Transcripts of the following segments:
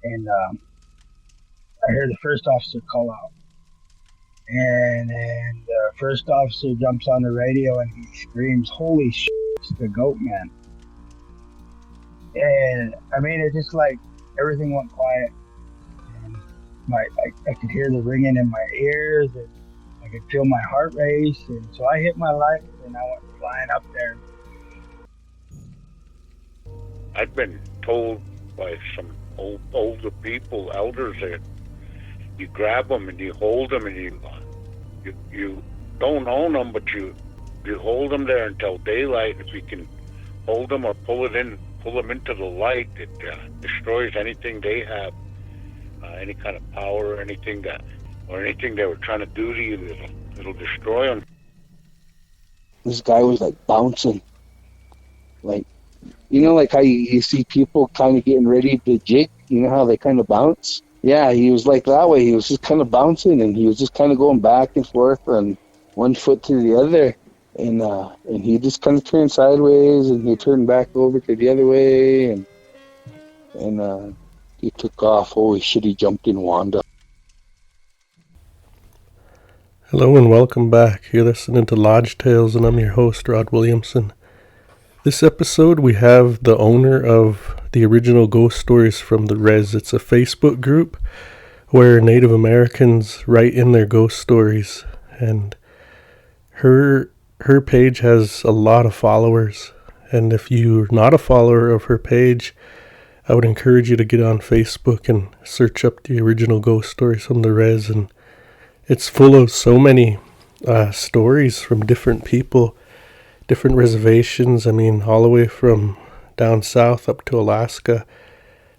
and I hear the first officer call out, and then the first officer jumps on the radio and he screams, "Holy shit, it's the goat man!" And I mean, it just like everything went quiet, and I could hear the ringing in my ears, and I could feel my heart race, and so I hit my lights and I went flying up there. I've been told by some older people, elders, that you grab them and you hold them and you don't own them, but you hold them there until daylight. If you can hold them or pull them into the light, it destroys anything they have, any kind of power or anything they were trying to do to you. It'll destroy them. This guy was like bouncing, like, you know, like how you see people kind of getting ready to jig, you know how they kind of bounce? Yeah, he was like that way. He was just kind of bouncing, and he was just kind of going back and forth on one foot to the other. And he just kind of turned sideways, and he turned back over to the other way, and he took off. Holy shit, he jumped in Wanda. Hello and welcome back. You're listening to Lodge Tales, and I'm your host, Rod Williamson. This episode, we have the owner of the original Ghost Stories from the Res. It's a Facebook group where Native Americans write in their ghost stories, and her page has a lot of followers. And if you're not a follower of her page, I would encourage you to get on Facebook and search up the original Ghost Stories from the Res. And it's full of so many stories from different people, different reservations. I mean, all the way from down south up to Alaska.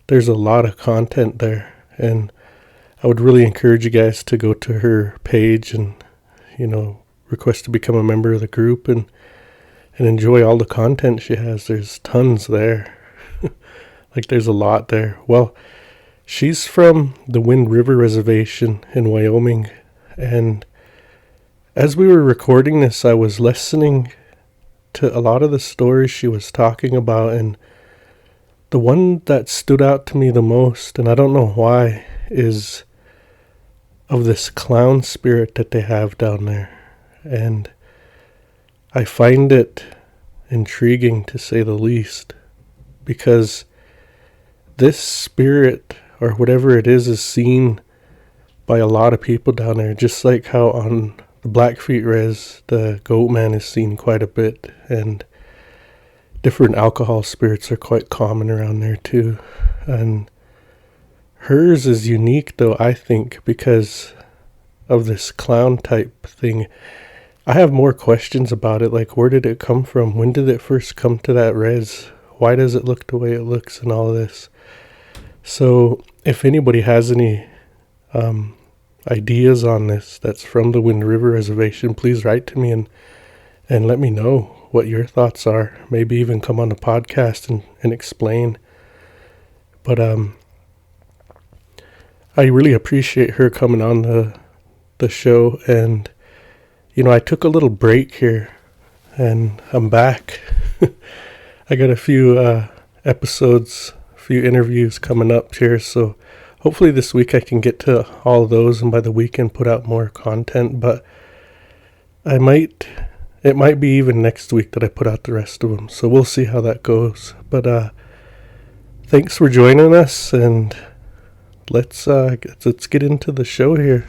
There's a lot of content there, and I would really encourage you guys to go to her page and, you know, request to become a member of the group and enjoy all the content she has. There's tons there. Like, there's a lot there. Well, she's from the Wind River Reservation in Wyoming, and as we were recording this, I was listening to a lot of the stories she was talking about, and the one that stood out to me the most, and I don't know why, is of this clown spirit that they have down there. And I find it intriguing, to say the least, because this spirit, or whatever it is seen by a lot of people down there, just like how on the Blackfeet Res, the goat man is seen quite a bit, and different alcohol spirits are quite common around there too. And hers is unique, though, I think, because of this clown type thing. I have more questions about it, like, where did it come from? When did it first come to that res? Why does it look the way it looks and all this? So if anybody has any ideas on this that's from the Wind River Reservation, please write to me and let me know what your thoughts are. Maybe even come on the podcast and explain. But I really appreciate her coming on the show. And, you know, I took a little break here, and I'm back. I got a few episodes, a few interviews coming up here, so hopefully this week I can get to all of those, and by the weekend put out more content. But it might be even next week that I put out the rest of them, so we'll see how that goes. But thanks for joining us, and let's get into the show here.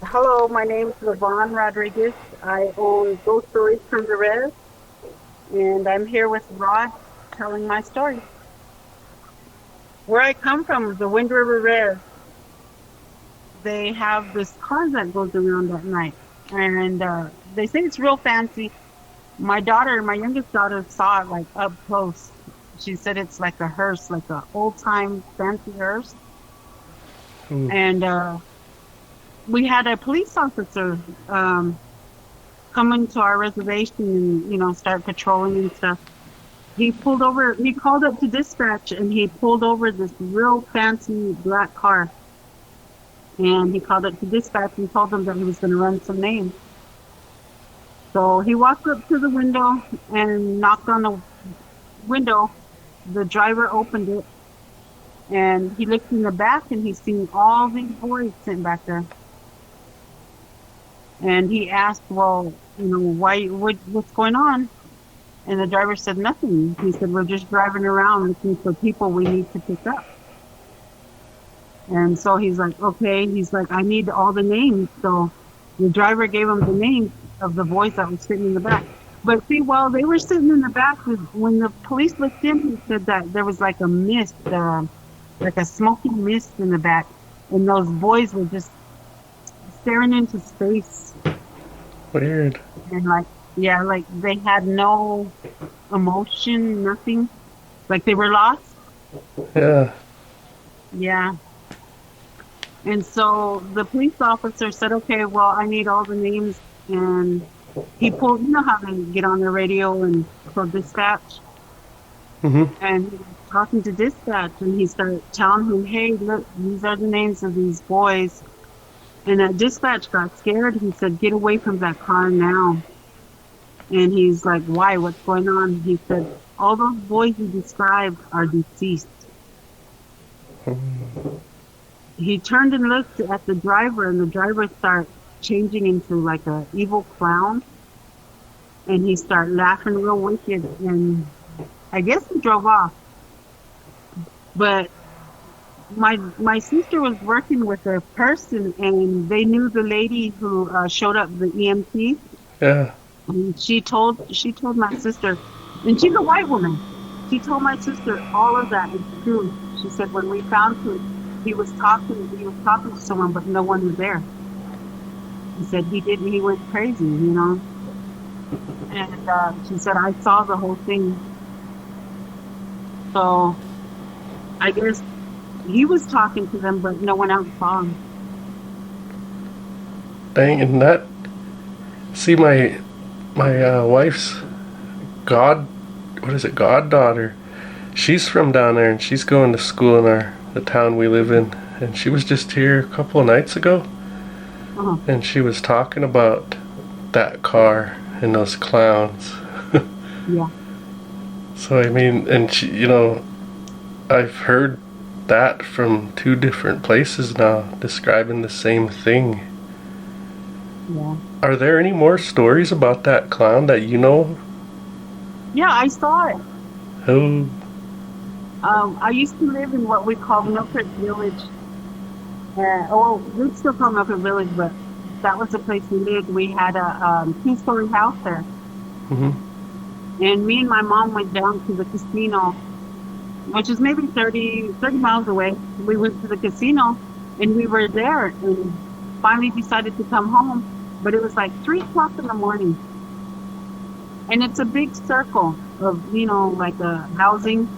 Hello, my name is Lavonne Rodriguez. I own Ghost Stories from the Res, and I'm here with Rod telling my story. Where I come from, the Wind River Res, they have this car that goes around at night, and they say it's real fancy. My youngest daughter, saw it like up close. She said it's like a hearse, like a old-time fancy hearse. And we had a police officer come into our reservation and, you know, start patrolling and stuff. He called up to dispatch, and he pulled over this real fancy black car. And he called up to dispatch and told them that he was going to run some names. So he walked up to the window and knocked on window, the driver opened it, and he looked in the back, and he's seen all these boys sitting back there. And he asked, well, what's going on? And the driver said nothing. He said, we're just driving around looking for people we need to pick up. And so he's like, okay. He's like, I need all the names. So the driver gave him the names of the boys that were sitting in the back. But see, while they were sitting in the back, when the police looked in, he said that there was like a mist, like a smoky mist in the back. And those boys were just staring into space. Weird. And like they had no emotion, nothing. Like they were lost. Yeah. Yeah. And so the police officer said, okay, well, I need all the names. And he pulled, you know how they get on the radio and for dispatch? Mm-hmm. And he was talking to dispatch, and he started telling him, hey, look, these are the names of these boys. And that dispatch got scared. He said, get away from that car now. And he's like, why? What's going on? He said, all those boys you described are deceased. He turned and looked at the driver, and the driver started changing into like a evil clown. And he started laughing real wicked. And I guess he drove off. But my sister was working with a person, and they knew the lady who showed up, the EMT. Yeah. And she told my sister, and she's a white woman. She told my sister all of that is true. She said when we found him, he was talking to someone, but no one was there. He said he went crazy, And she said I saw the whole thing. So I guess he was talking to them, but no one else saw him. Dang, and that. See, my wife's goddaughter, she's from down there, and she's going to school in the town we live in, and she was just here a couple of nights ago, and she was talking about that car and those clowns. Yeah. So I mean, and she, I've heard that from 2 different places now describing the same thing. Yeah. Are there any more stories about that clown that you know? Yeah, I saw it. Who? I used to live in what we call Milford Village. We still call Milford Village, but that was the place we lived. We had a 2-story house there. Mm-hmm. And me and my mom went down to the casino, which is maybe 30 miles away. We went to the casino, and we were there, and finally decided to come home. But it was like 3 o'clock in the morning. And it's a big circle of, like a housing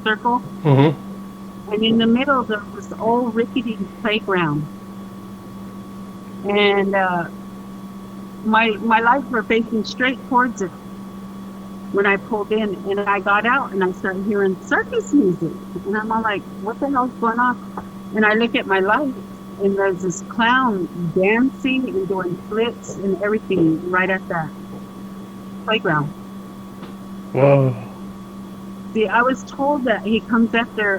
circle. Mm-hmm. And in the middle, there was this old rickety playground. And my lights were facing straight towards it when I pulled in. And I got out, and I started hearing circus music. And I'm all like, what the hell's going on? And I look at my lights, and there's this clown dancing and doing flips and everything right at that playground. Whoa. See, I was told that he comes after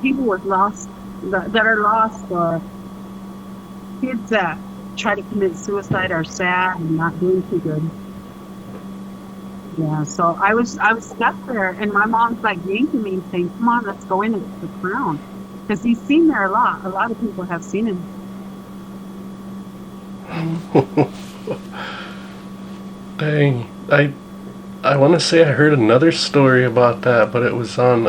people with that are lost, or kids that try to commit suicide are sad and not doing too good. Yeah, so I was stuck there, and my mom's like yanking me and saying, come on, let's go in. It's the clown. Because he's seen there a lot. A lot of people have seen him. Dang. I want to say I heard another story about that, but it was on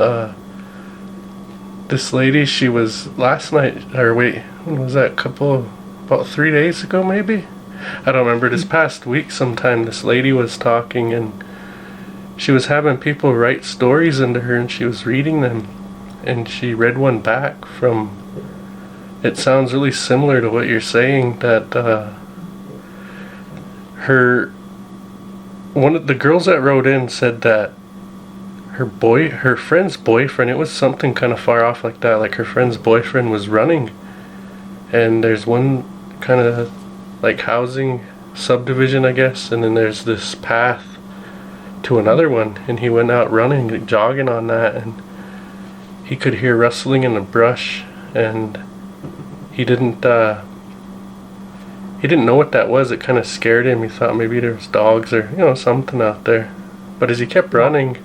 this lady. She was last night, or wait, when was that? About 3 days ago maybe? I don't remember. This past week sometime, this lady was talking, and she was having people write stories into her, and she was reading them. And she read one back from, it sounds really similar to what you're saying, that one of the girls that wrote in said that her friend's boyfriend, it was something kind of far off like that, like her friend's boyfriend was running, and there's one kind of like housing subdivision, I guess, and then there's this path to another one, and he went out running, jogging on that, and he could hear rustling in the brush, and he didn't know what that was. It kind of scared him. He thought maybe there was dogs or, something out there. But as he kept running,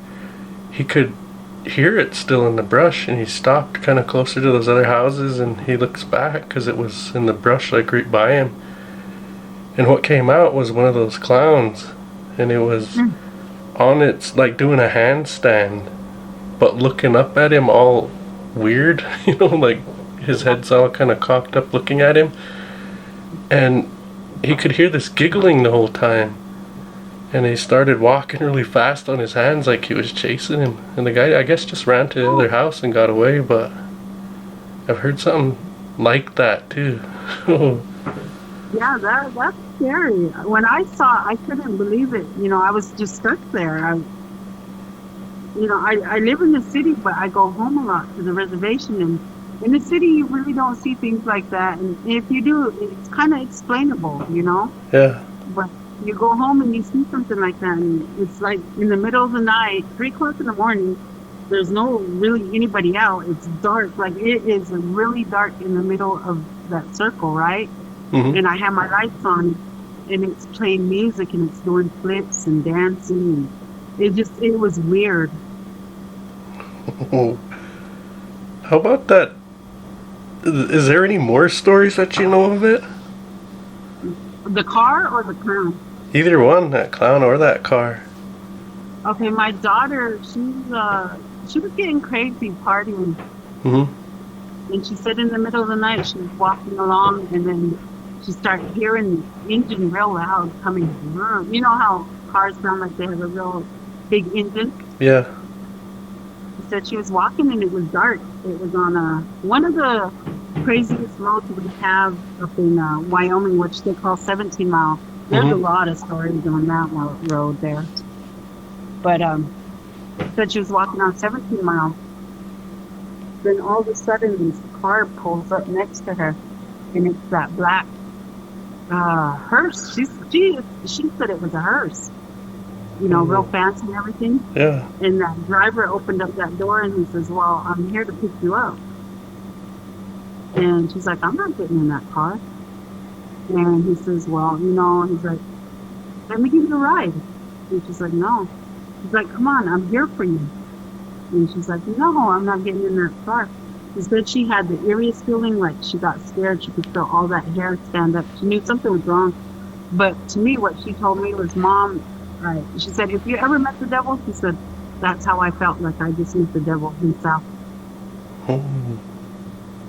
he could hear it still in the brush, and he stopped kind of closer to those other houses, and he looks back because it was in the brush like right by him. And what came out was one of those clowns, and it was on its, like, doing a handstand, but looking up at him all weird, like his head's all kind of cocked up looking at him. And he could hear this giggling the whole time. And he started walking really fast on his hands like he was chasing him. And the guy, I guess, just ran to the other house and got away. But I've heard something like that too. Yeah, that's scary. When I saw it, I couldn't believe it. I was just stuck there. I live in the city, but I go home a lot to the reservation. And in the city, you really don't see things like that. And if you do, it's kind of explainable, Yeah. But you go home and you see something like that, and it's like in the middle of the night, 3 o'clock in the morning, there's no really anybody out. It's dark. Like, it is really dark in the middle of that circle, right? Mm-hmm. And I have my lights on, and it's playing music, and it's doing flips and dancing. And it was weird. How about that? Is there any more stories that you know of it? The car or the clown? Either one, that clown or that car. Okay, my daughter, she was getting crazy partying. Mm-hmm. And she said in the middle of the night, she was walking along, and then she started hearing the engine real loud coming. You know how cars sound like they have a real big engine? Yeah. She said she was walking and it was dark. It was on one of the craziest roads we have up in Wyoming, which they call 17 Mile. There's a lot of stories on that road there. But said she was walking on 17 Mile. Then all of a sudden, this car pulls up next to her, and it's that black hearse. She said it was a hearse. Real fancy and everything. Yeah. And that driver opened up that door, and he says, "Well, I'm here to pick you up." And she's like, "I'm not getting in that car." And he says, "Well, he's like, let me give you a ride." And she's like, "No." He's like, "Come on, I'm here for you." And she's like, "No, I'm not getting in that car." She said she had the eeriest feeling, like she got scared. She could feel all that hair stand up. She knew something was wrong. But to me, what she told me was, "Mom," she said, "if you ever met the devil," she said, "that's how I felt, like I just met the devil himself."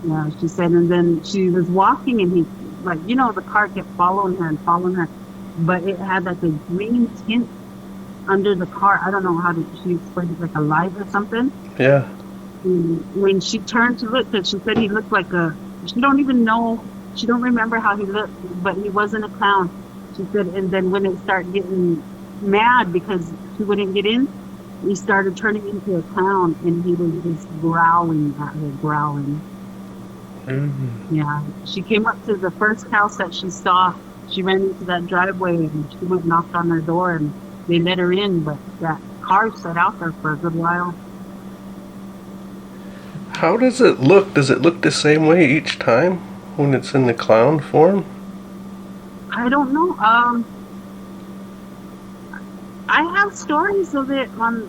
Yeah, she said, and then she was walking, and he, the car kept following her and following her, but it had like a green tint under the car. I don't know how she explained it, like a light or something. Yeah. And when she turned to look, she said he looked like she don't remember how he looked, but he wasn't a clown. She said, and then when it started getting mad because she wouldn't get in, he started turning into a clown, and he was just growling at her, growling. Mm-hmm. Yeah, she came up to the first house that she saw. She ran into that driveway, and she went and knocked on their door, and they let her in, but that car sat out there for a good while. How does it look? Does it look the same way each time when it's in the clown form? I don't know. I have stories of it on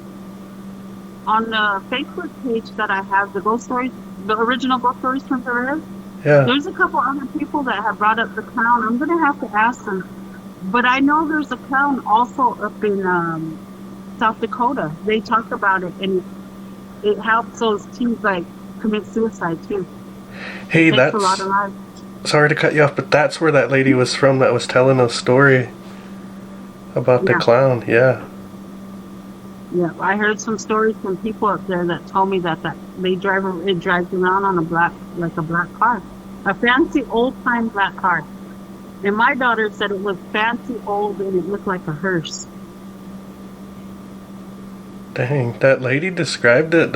the Facebook page that I have, the ghost stories, the original ghost stories from Perez. Yeah. There's a couple other people that have brought up the clown. I'm gonna have to ask them, but I know there's a clown also up in South Dakota. They talk about it, and it helps those teens commit suicide too. Hey, Takes a lot of lives. Sorry to cut you off, but that's where that lady was from that was telling a story about the clown. Yeah. Yeah, I heard some stories from people up there that told me that it drives around on a black car, a fancy old time black car. And my daughter said it was fancy old and it looked like a hearse. Dang, that lady described it.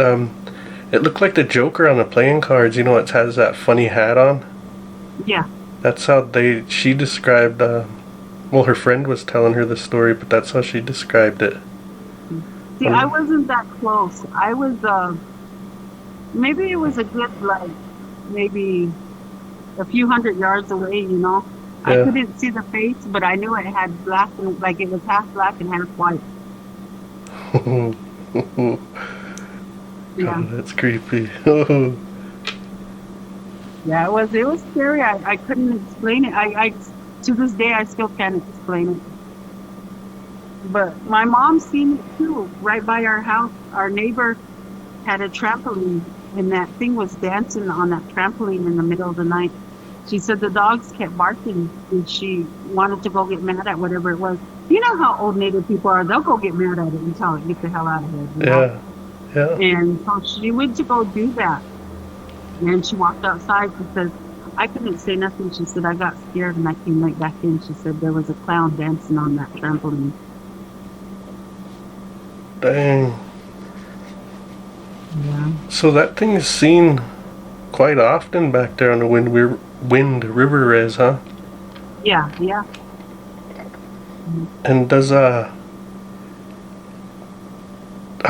It looked like the Joker on the playing cards. It has that funny hat on. Yeah. That's how she described. Her friend was telling her the story, but that's how she described it. See, I wasn't that close. I was, maybe it was a good, like, maybe a few hundred yards away, you know. I Yeah. couldn't see the face, but I knew it had black, and like it was half black and half white. Yeah. God, that's creepy. Yeah, it was scary. I couldn't explain it. To this day I still can't explain it. But my mom seen it too, right by our house. Our neighbor had a trampoline and that thing was dancing on that trampoline in the middle of the night. She said the dogs kept barking and she wanted to go get mad at whatever it was. You know how old Native people are, they'll go get mad at it and tell it, get the hell out of here. You know? Yeah. And so she went to go do that. And she walked outside. She says, I couldn't say nothing. She said, I got scared and I came right back in. She said there was a clown dancing on that trampoline. Dang. Yeah. So that thing is seen quite often back there on the Wind River Res, huh? Yeah. And does how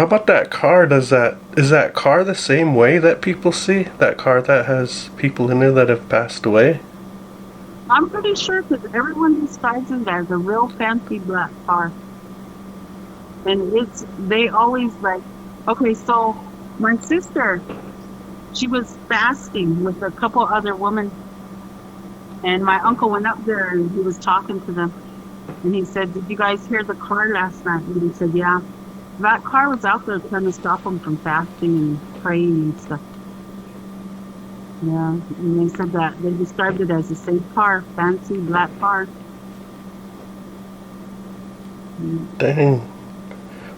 about that car? Is that car the same way that people see? That car that has people in it that have passed away? I'm pretty sure because everyone describes it as a real fancy black car. And they always like, okay, so my sister, she was fasting with a couple other women. And my uncle went up there and he was talking to them. And he said, did you guys hear the car last night? And he said, yeah. That car was out there trying to stop them from fasting and praying and stuff. Yeah, and they said that they described it as a safe car, fancy black car. Dang.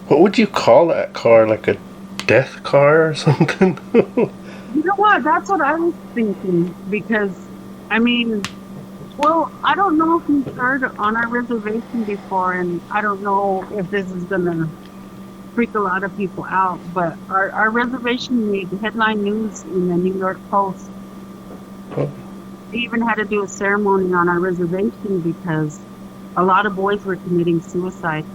What would you call that car? Like a death car or something? You know what? That's what I was thinking. Because, I mean, well, I don't know if you've heard on our reservation before, and I don't know if this is going to freak a lot of people out, but our reservation made headline news in the New York Post. Oh. They even had to do a ceremony on our reservation because a lot of boys were committing suicide.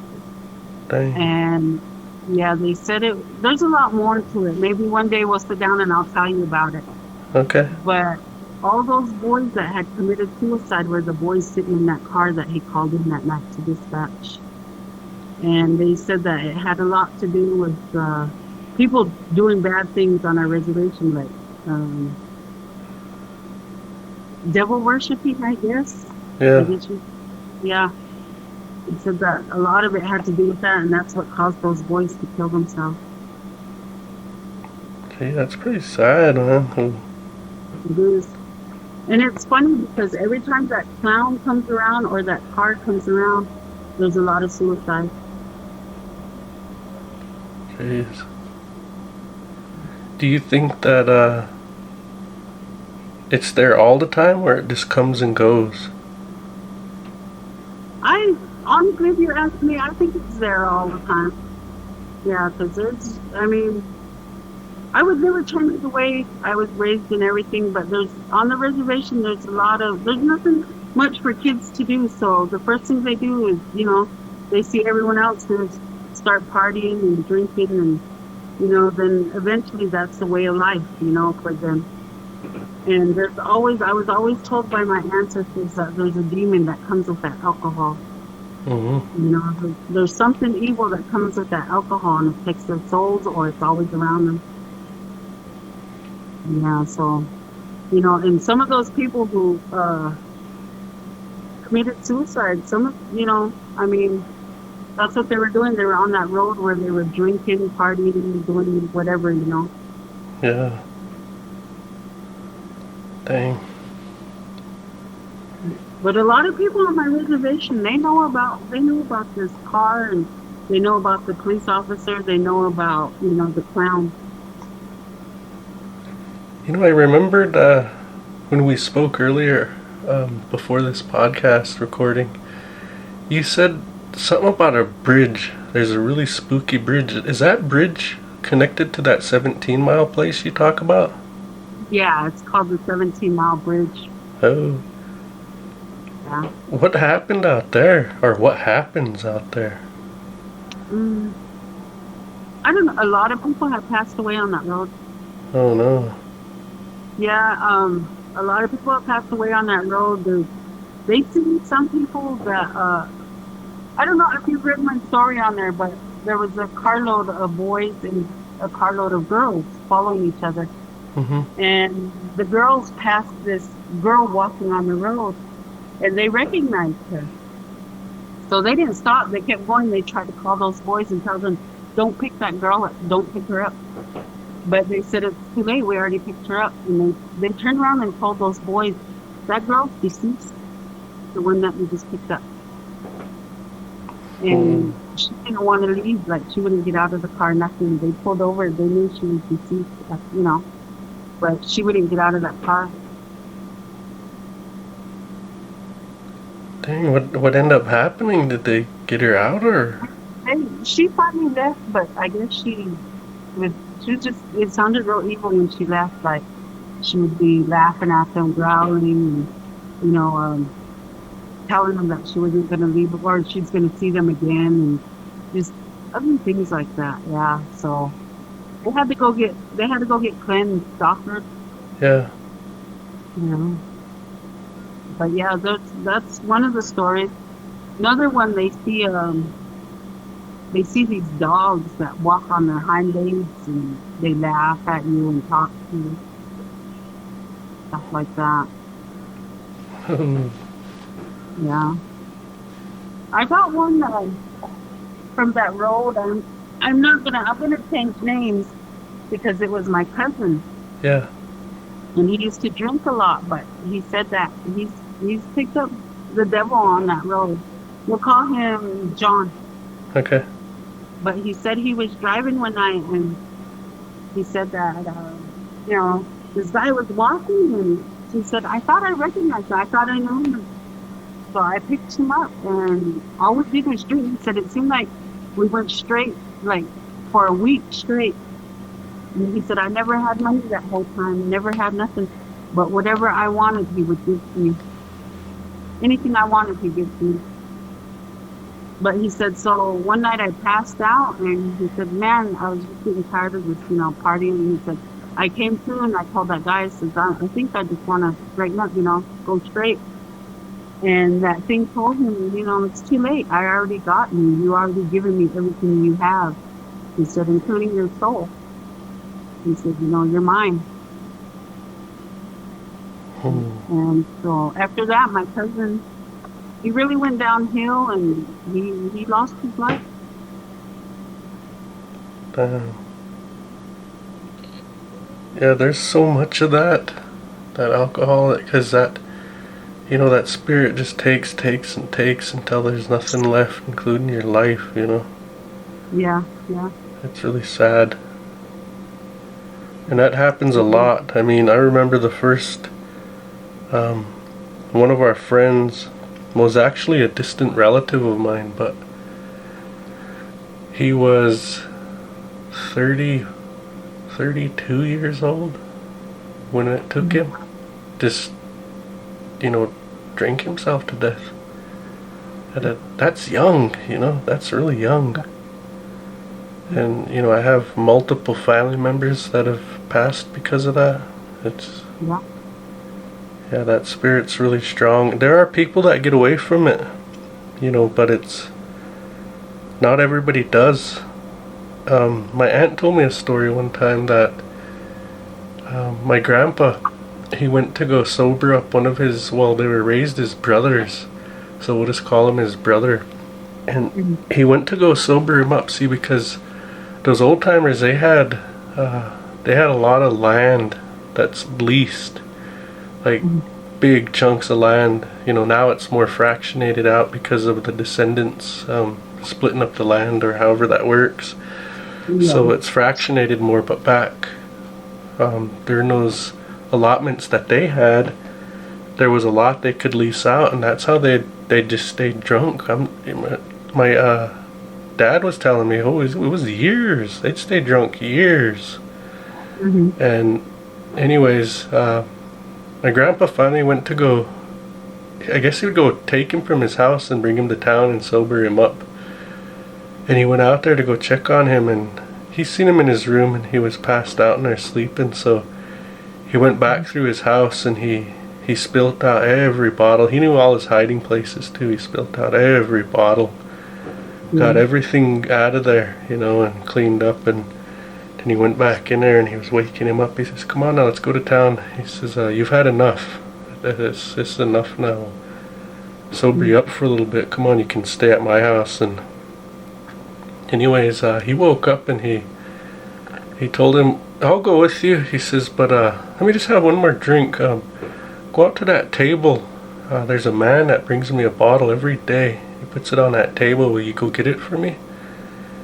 Dang. And yeah, they said there's a lot more to it. Maybe one day we'll sit down and I'll tell you about it. Okay. But all those boys that had committed suicide were the boys sitting in that car that he called in that night to dispatch. And they said that it had a lot to do with people doing bad things on our reservation, like devil worshiping, I guess. Yeah. Yeah. They said that a lot of it had to do with that, and that's what caused those boys to kill themselves. Okay, that's pretty sad, man. It is. And it's funny because every time that clown comes around or that car comes around, there's a lot of suicide. Jeez. Do you think that it's there all the time, or it just comes and goes? Honestly, if you ask me, I think it's there all the time. Yeah, because I would never turn it away. I was raised in everything, but on the reservation, there's nothing much for kids to do. So the first thing they do is, they see everyone else start partying and drinking, and, then eventually that's the way of life, for them. And I was always told by my ancestors that there's a demon that comes with that alcohol. Mm-hmm. There's something evil that comes with that alcohol and it takes their souls, or it's always around them. Yeah, so, and some of those people who committed suicide, that's what they were doing. They were on that road where they were drinking, partying, doing whatever, Yeah. Dang. But a lot of people on my reservation, they know about this car, and they know about the police officer. They know about, the clown. I remembered when we spoke earlier, before this podcast recording, you said something about a bridge. There's a really spooky bridge. Is that bridge connected to that 17-mile place you talk about? Yeah, it's called the 17-mile bridge. Oh. Yeah. What happened out there? Or what happens out there? I don't know. A lot of people have passed away on that road. Oh no. Yeah, a lot of people have passed away on that road. They see some people that I don't know if you've read my story on there, but there was a carload of boys and a carload of girls following each other. Mm-hmm. And the girls passed this girl walking on the road, and they recognized her. So they didn't stop. They kept going. They tried to call those boys and tell them, don't pick that girl up. Don't pick her up. But they said, it's too late. We already picked her up. And they turned around and told those boys, that girl's deceased. The one that we just picked up. And she didn't want to leave. Like, she wouldn't get out of the car, nothing. They pulled over. They knew she was deceased, you know. But she wouldn't get out of that car. Dang, what ended up happening? Did they get her out, or? She finally left, but I guess she was just, it sounded real evil when she left. Like, she would be laughing at them, growling, and, you know, telling them that she wasn't going to leave, or she's going to see them again, and just other things like that. Yeah, so they had to go get cleansed, doctored. Yeah. You know. But yeah, that's one of the stories. Another one, they see these dogs that walk on their hind legs and they laugh at you and talk to you, stuff like that. Yeah, I got one from that road. I'm gonna change names because it was my cousin. Yeah. And he used to drink a lot, but he said that he's picked up the devil on that road. We'll call him John. Okay. But he said he was driving one night and he said that, you know, this guy was walking and he said, I thought I recognized him. I thought I knew him. So I picked him up and all we did was drink. He said it seemed like we went straight, like for a week straight. And he said, I never had money that whole time, never had nothing. But whatever I wanted, he would give to me. Anything I wanted, he'd give to me. But he said, so one night I passed out, and he said, man, I was just getting tired of this, you know, partying. And he said, I came through, and I told that guy, I said, I think I just want to straighten up, you know, go straight. And that thing told him, you know, it's too late. I already got you. You already given me everything you have. He said, including your soul. He said, you know, you're mine. And so after that, my cousin, he really went downhill and he lost his life. Yeah, there's so much of that alcohol, because that, you know, that spirit just takes and takes until there's nothing left, including your life, you know. Yeah. It's really sad. And that happens a lot. I mean, I remember the first, one of our friends was actually a distant relative of mine, but he was 32 years old when it took him. Just, you know, drank himself to death. And that's young, you know, that's really young. And, you know, I have multiple family members that have passed because of that. Yeah, that spirit's really strong. There are people that get away from it, you know, but it's not everybody does. My aunt told me a story one time that my grandpa, he went to go sober up one of his, well, they were raised as brothers, so we'll just call him his brother. And he went to go sober him up, see, because those old timers, they had a lot of land that's leased, like big chunks of land. You know, now it's more fractionated out because of the descendants splitting up the land, or however that works. Yeah. So it's fractionated more, but back during those allotments that they had, there was a lot they could lease out, and that's how they just stayed drunk. My dad was telling me, oh, it was years. They'd stay drunk years. And anyways, my grandpa finally went to go, I guess he would go take him from his house and bring him to town and sober him up. And he went out there to go check on him, and he seen him in his room and he was passed out in there sleeping, so he went back through his house and he spilt out every bottle. He knew all his hiding places too. He spilt out every bottle, got everything out of there, and cleaned up. And then he went back in there and he was waking him up. He says, "Come on now, let's go to town." He says, "You've had enough. It's enough now. Sober you up for a little bit. Come on, you can stay at my house." And anyways, he woke up and he told him, "I'll go with you." He says, "But let me just have one more drink. Go out to that table. There's a man that brings me a bottle every day. He puts it on that table. Will you go get it for me?"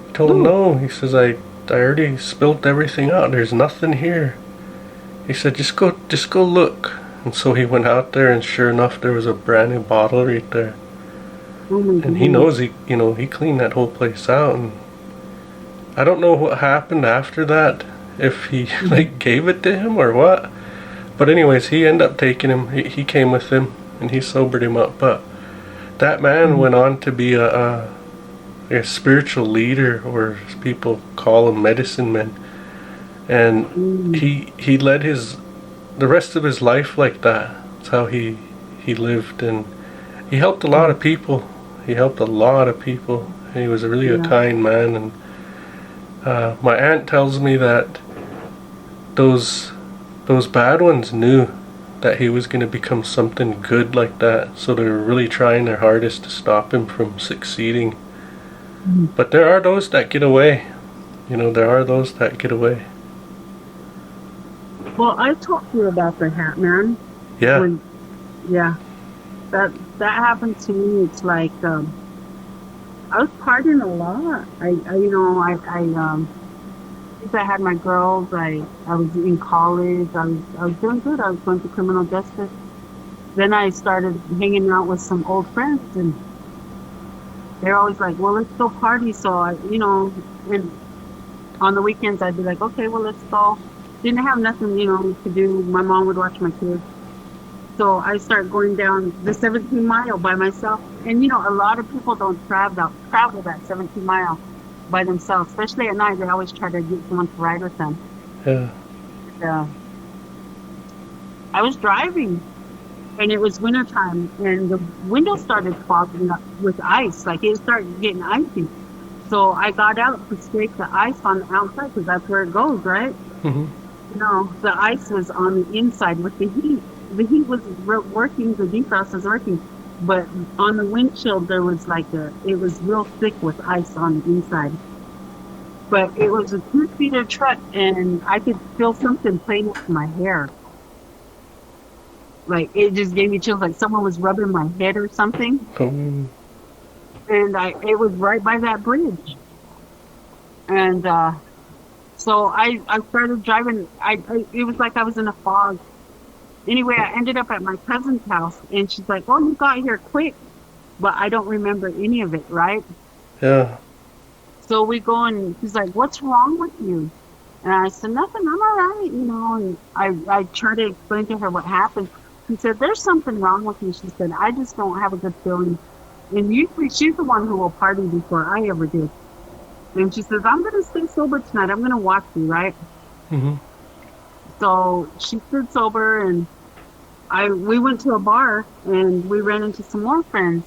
He told him, "No." He says, I already spilt everything out. There's nothing here." He said, just go look." And so he went out there, and sure enough, there was a brand new bottle right there. And he knows he cleaned that whole place out. And I don't know what happened after that, if he gave it to him or what. But anyways, he ended up taking him. He came with him and he sobered him up. But that man went on to be a spiritual leader, or as people call them, medicine men. And he led the rest of his life like that. That's how he lived, and he helped a lot of people. He was really a kind man. And my aunt tells me that those bad ones knew that he was going to become something good like that, so they were really trying their hardest to stop him from succeeding. But there are those that get away. Well, I talked to you about the hat man. Yeah. That happened to me. It's like I was partying a lot. I had my girls. I was in college. I was doing good. I was going to criminal justice. Then I started hanging out with some old friends, and they're always like, "Well, let's go party." So and on the weekends I'd be like, "Okay, well, let's go." Didn't have nothing, to do. My mom would watch my kids. So I started going down the 17 mile by myself. And, a lot of people don't travel that 17 mile by themselves, especially at night. They always try to get someone to ride with them. Yeah. I was driving, and it was wintertime, and the windows started fogging up with ice. Like, it started getting icy. So I got out to scrape the ice on the outside, because that's where it goes, right? Mm-hmm. No, the ice was on the inside with the heat. The heat was working, the defrost was working, but on the windshield there was it was real thick with ice on the inside. But it was a 2-seater truck, and I could feel something playing with my hair. Like, it just gave me chills, like someone was rubbing my head or something. And it was right by that bridge. And so I started driving. It was like I was in a fog. Anyway, I ended up at my cousin's house, and she's like, "Oh, you got here quick," but I don't remember any of it, right? Yeah. So we go, and she's like, "What's wrong with you?" And I said, "Nothing, I'm all right," And I tried to explain to her what happened. She said, "There's something wrong with you." She said, "I just don't have a good feeling." And usually she's the one who will party before I ever did. And she says, "I'm going to stay sober tonight. I'm going to watch you," right? Mm-hmm. So she stood sober, and we went to a bar, and we ran into some more friends.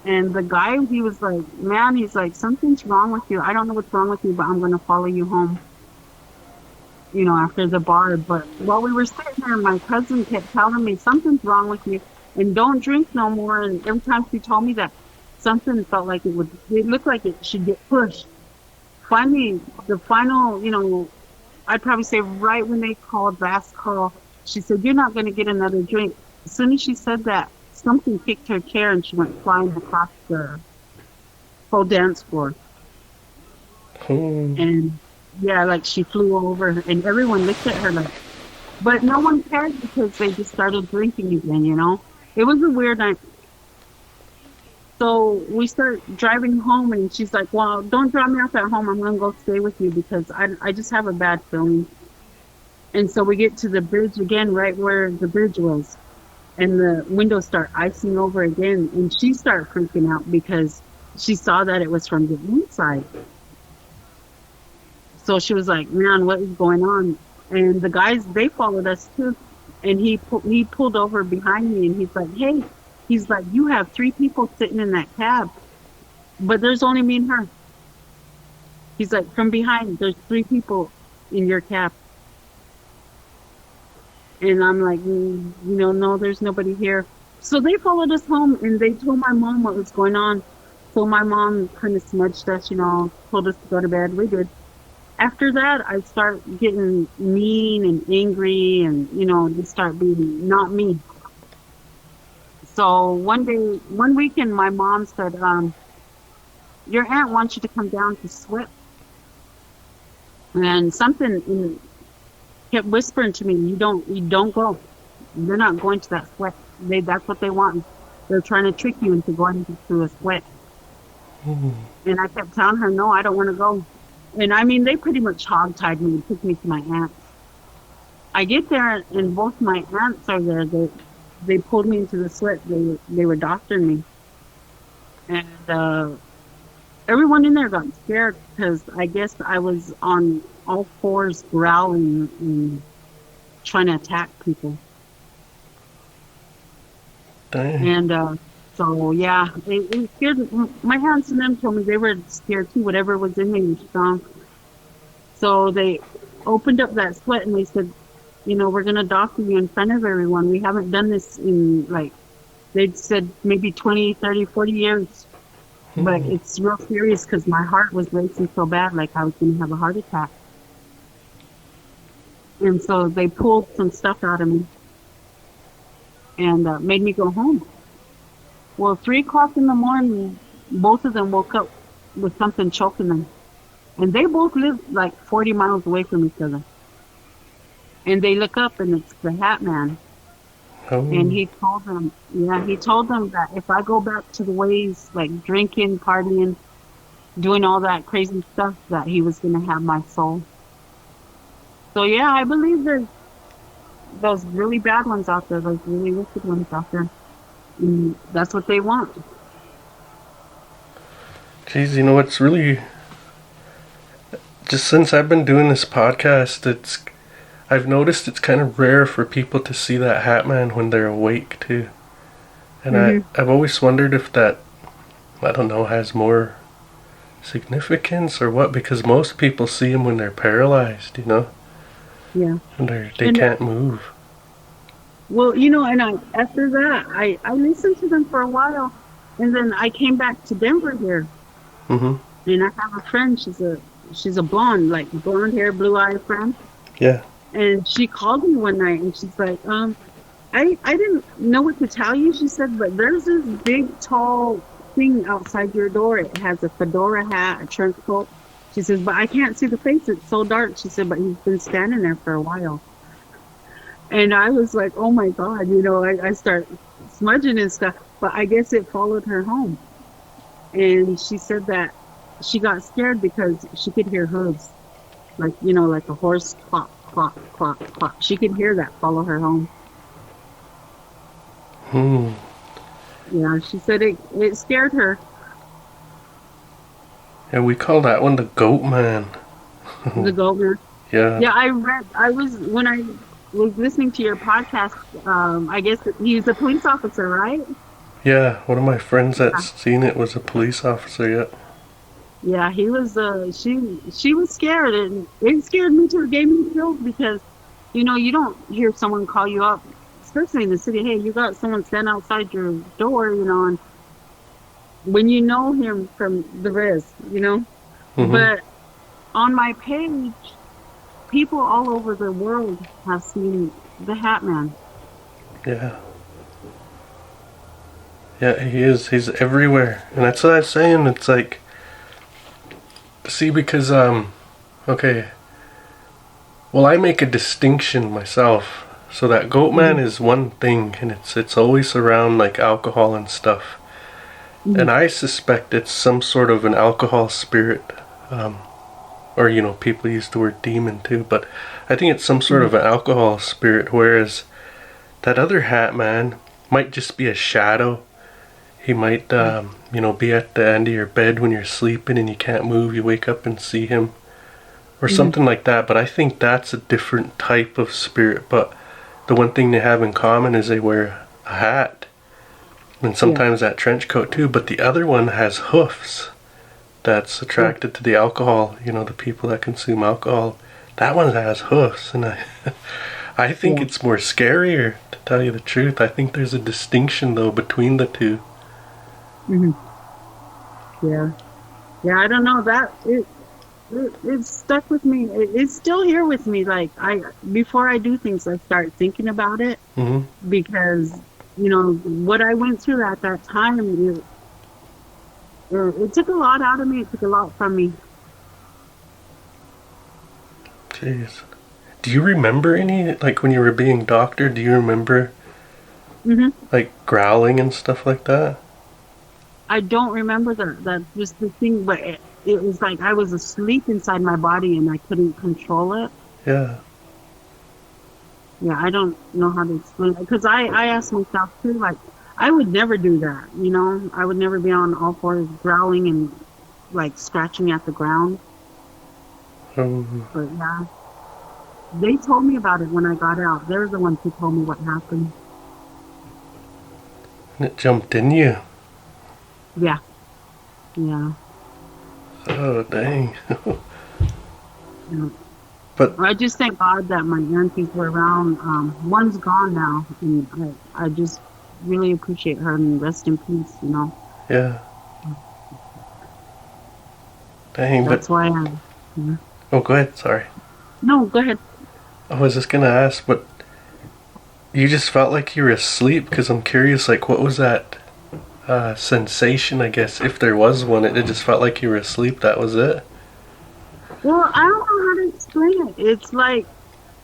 And the guy, he was like, "Man," he's like, "something's wrong with you. I don't know what's wrong with you, but I'm going to follow you home, after the bar." But while we were sitting there, my cousin kept telling me, "Something's wrong with you, and don't drink no more." And every time she told me that, something felt like it looked like it should get pushed. Finally, the final, I'd probably say right when they called last call, she said, "You're not going to get another drink." As soon as she said that, something kicked her chair, and she went flying across the whole dance floor. And yeah, like she flew over, and everyone looked at her like, but no one cared because they just started drinking again, It was a weird night. So we start driving home, and she's like, "Well, don't drop me off at home. I'm going to go stay with you because I just have a bad feeling." And so we get to the bridge again, right where the bridge was. And the windows start icing over again. And she started freaking out because she saw that it was from the inside. So she was like, man, what is going on? And the guys, they followed us too. And he pulled over behind me and he's like, hey, he's like, you have 3 people sitting in that cab, but there's only me and her. He's like, from behind, there's 3 people in your cab. And I'm like, no, there's nobody here. So they followed us home and they told my mom what was going on. So my mom kind of smudged us, told us to go to bed. We did. After that, I start getting mean and angry and, just start being not me. So one weekend, my mom said, your aunt wants you to come down to Swift. And something kept whispering to me, you don't go. You're not going to that Swift. That's what they want. They're trying to trick you into going to a Swift. Mm-hmm. And I kept telling her, no, I don't want to go. And I mean, they pretty much hogtied me and took me to my aunt's. I get there and both my aunts are there. They pulled me into the sweat. They were doctoring me. And everyone in there got scared because I guess I was on all fours growling and trying to attack people. Dang. And so, yeah, it scared my aunts and them told me they were scared too. Whatever was in me was strong. So they opened up that sweat and they said, we're going to doctor you in front of everyone. We haven't done this in, they'd said maybe 20, 30, 40 years. Mm-hmm. But it's real serious because my heart was racing so bad, like I was going to have a heart attack. And so they pulled some stuff out of me and made me go home. Well, 3 o'clock in the morning, both of them woke up with something choking them. And they both lived like 40 miles away from each other. And they look up and it's the Hat Man. Oh. And he told them that if I go back to the ways, like drinking, partying, doing all that crazy stuff, that he was going to have my soul. So yeah, I believe there's those really bad ones out there, those really wicked ones out there. And that's what they want. Geez, it's really, just since I've been doing this podcast, I've noticed it's kind of rare for people to see that Hat Man when they're awake too. And Mm-hmm. I've always wondered if that, I don't know, has more significance or what, because most people see him when they're paralyzed, Yeah. and they can't move. Well, and after that, I listened to them for a while, and then I came back to Denver here, Mm-hmm. and I have a friend. She's a blonde, like blonde hair, blue eye friend, Yeah. and she called me one night, and she's like, I didn't know what to tell you. She said, but there's this big tall thing outside your door. It has a fedora hat, a trench coat. She says, but I can't see the face. It's so dark. She said, but he's been standing there for a while. And I was like, oh my God, I start smudging and stuff. But I guess it followed her home. And she said that she got scared because she could hear hooves. Like a horse clop, clop, clop, clop. She could hear that follow her home. Hmm. Yeah, she said it scared her. Yeah, we call that one the Goat Man. The goat. Yeah. Yeah, when I was listening to your podcast, I guess he's a police officer, right? Yeah, one of my friends that's seen it was a police officer, yeah. Yeah, he was, she was scared, and it scared me too. It gave me chills because, you don't hear someone call you up, especially in the city, hey, you got someone standing outside your door, and when you know him from the res, Mm-hmm. But on my page, people all over the world have seen the Hat Man. Yeah. Yeah, he is. He's everywhere. And that's what I was saying. It's like, see, because, okay. Well, I make a distinction myself. So that Goat Man is one thing, and it's always around, like, alcohol and stuff. Mm-hmm. And I suspect it's some sort of an alcohol spirit. Or, people use the word demon too, but I think it's some sort of an alcohol spirit, whereas that other Hat Man might just be a shadow. He might, be at the end of your bed when you're sleeping and you can't move. You wake up and see him. or something like that. But I think that's a different type of spirit. But the one thing they have in common is they wear a hat, and sometimes that trench coat too. But the other one has hoofs that's attracted to the alcohol. You know, the people that consume alcohol. That one has hoofs, and I think it's more scarier, to tell you the truth. I think there's a distinction, though, between the two. Yeah. Yeah, I don't know. It stuck with me. It's still here with me. Like, before I do things, I start thinking about it. Because, you know, what I went through at that time, it took a lot out of me. It took a lot from me. Jeez. Do you remember any, like, when you were being doctored, do you remember, like, growling and stuff like that? I don't remember that was the thing, but it was like I was asleep inside my body and I couldn't control it. Yeah. Yeah, I don't know how to explain it. Because I asked myself, too, like, I would never do that, you know? I would never be on all fours growling and, like, scratching at the ground. But, yeah. They told me about it when I got out. They're the ones who told me what happened. And it jumped in you. Yeah. Yeah. Oh, dang. Yeah. But I just thank God that my aunties were around. One's gone now, and I just really appreciate her and rest in peace, you know. yeah. Dang, That's but... why I... Yeah. Oh, go ahead, sorry. No, go ahead. I was just gonna ask, but you just felt like you were asleep, because I'm curious, like, what was that sensation, I guess, if there was one? It just felt like you were asleep, that was it? Well, I don't know how to explain it. It's like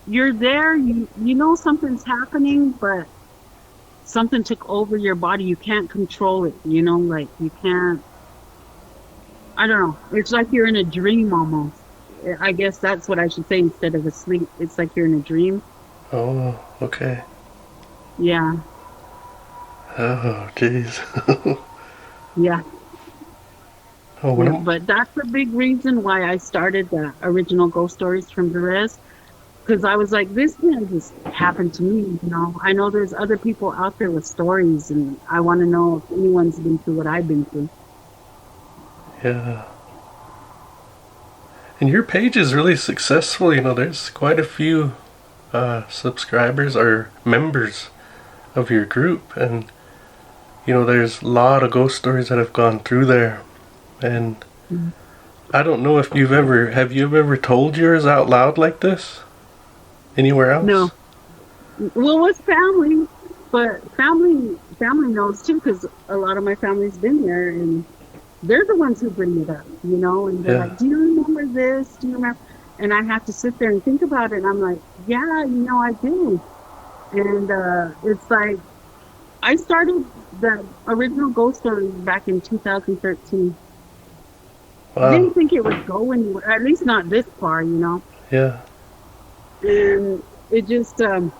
you're there, you know something's happening, but something took over your body. You can't control it, you know, like you can't... I don't know. It's like you're in a dream almost. I guess that's what I should say instead of asleep. It's like you're in a dream. Oh, okay. Yeah. Oh, jeez. Yeah. Oh, Yeah, but that's a big reason why I started the original Ghost Stories from Jerez. Because I was like, this can't just happen to me, you know. I know there's other people out there with stories, and I want to know if anyone's been through what I've been through. Yeah. And your page is really successful, you know, there's quite a few subscribers or members of your group, and you know, there's a lot of ghost stories that have gone through there. And I don't know if have you ever told yours out loud like this anywhere else? No. Well, with family, but family knows too, because a lot of my family's been there, and they're the ones who bring it up, you know, and they're like, do you remember this? Do you remember? And I have to sit there and think about it, and I'm like, yeah, you know, I do. And it's like, I started the original Ghost Stories back in 2013. Wow. I didn't think it would go anywhere, at least not this far, you know. Yeah. And it just, I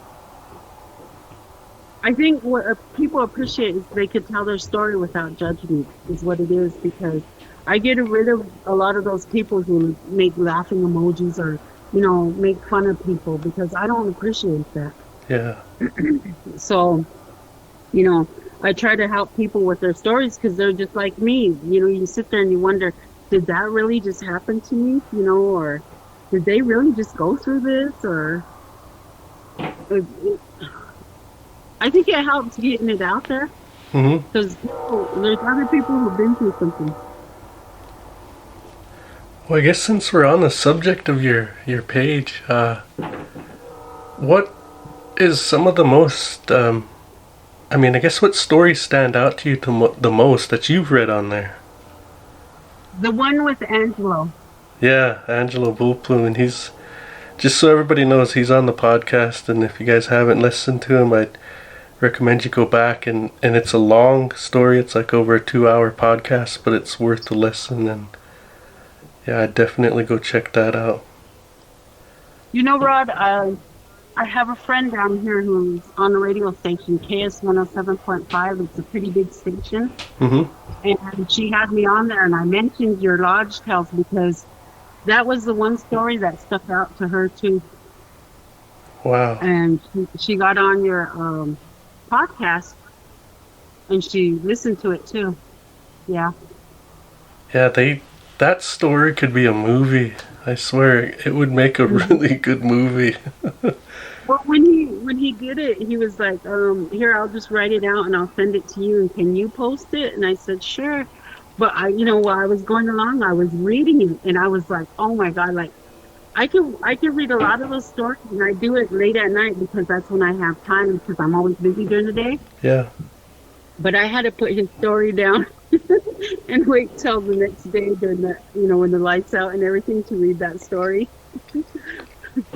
think what people appreciate is they could tell their story without judgment, is what it is, because I get rid of a lot of those people who make laughing emojis or, you know, make fun of people, because I don't appreciate that. Yeah. So, you know, I try to help people with their stories because they're just like me. You know, you sit there and you wonder, did that really just happen to me? You know, or did they really just go through this? Or I think it helps getting it out there, because there's other people who've been through something. Well, I guess since we're on the subject of your page, what is some of the most, I mean, I guess what stories stand out to you the most that you've read on there? The one with Angelo. Yeah, Angelo Bullplume, and he's, just so everybody knows, he's on the podcast, and if you guys haven't listened to him, I'd recommend you go back, and it's a long story. It's like over a 2-hour podcast, but it's worth a listen, and yeah, I'd definitely go check that out. You know, Rod, I have a friend down here who's on a radio station, KS 107.5. It's a pretty big station. And she had me on there, and I mentioned your lodge tales because that was the one story that stuck out to her too. Wow. And she got on your podcast and she listened to it too. Yeah. Yeah, that story could be a movie. I swear it would make a really good movie. Well, when he did it, he was like, here, I'll just write it out and I'll send it to you, and can you post it? And I said, sure. But while I was going along, I was reading it, and I was like, oh my God, like I can read a lot of those stories, and I do it late at night because that's when I have time because I'm always busy during the day. Yeah. But I had to put his story down and wait till the next day during the, when the lights out and everything to read that story.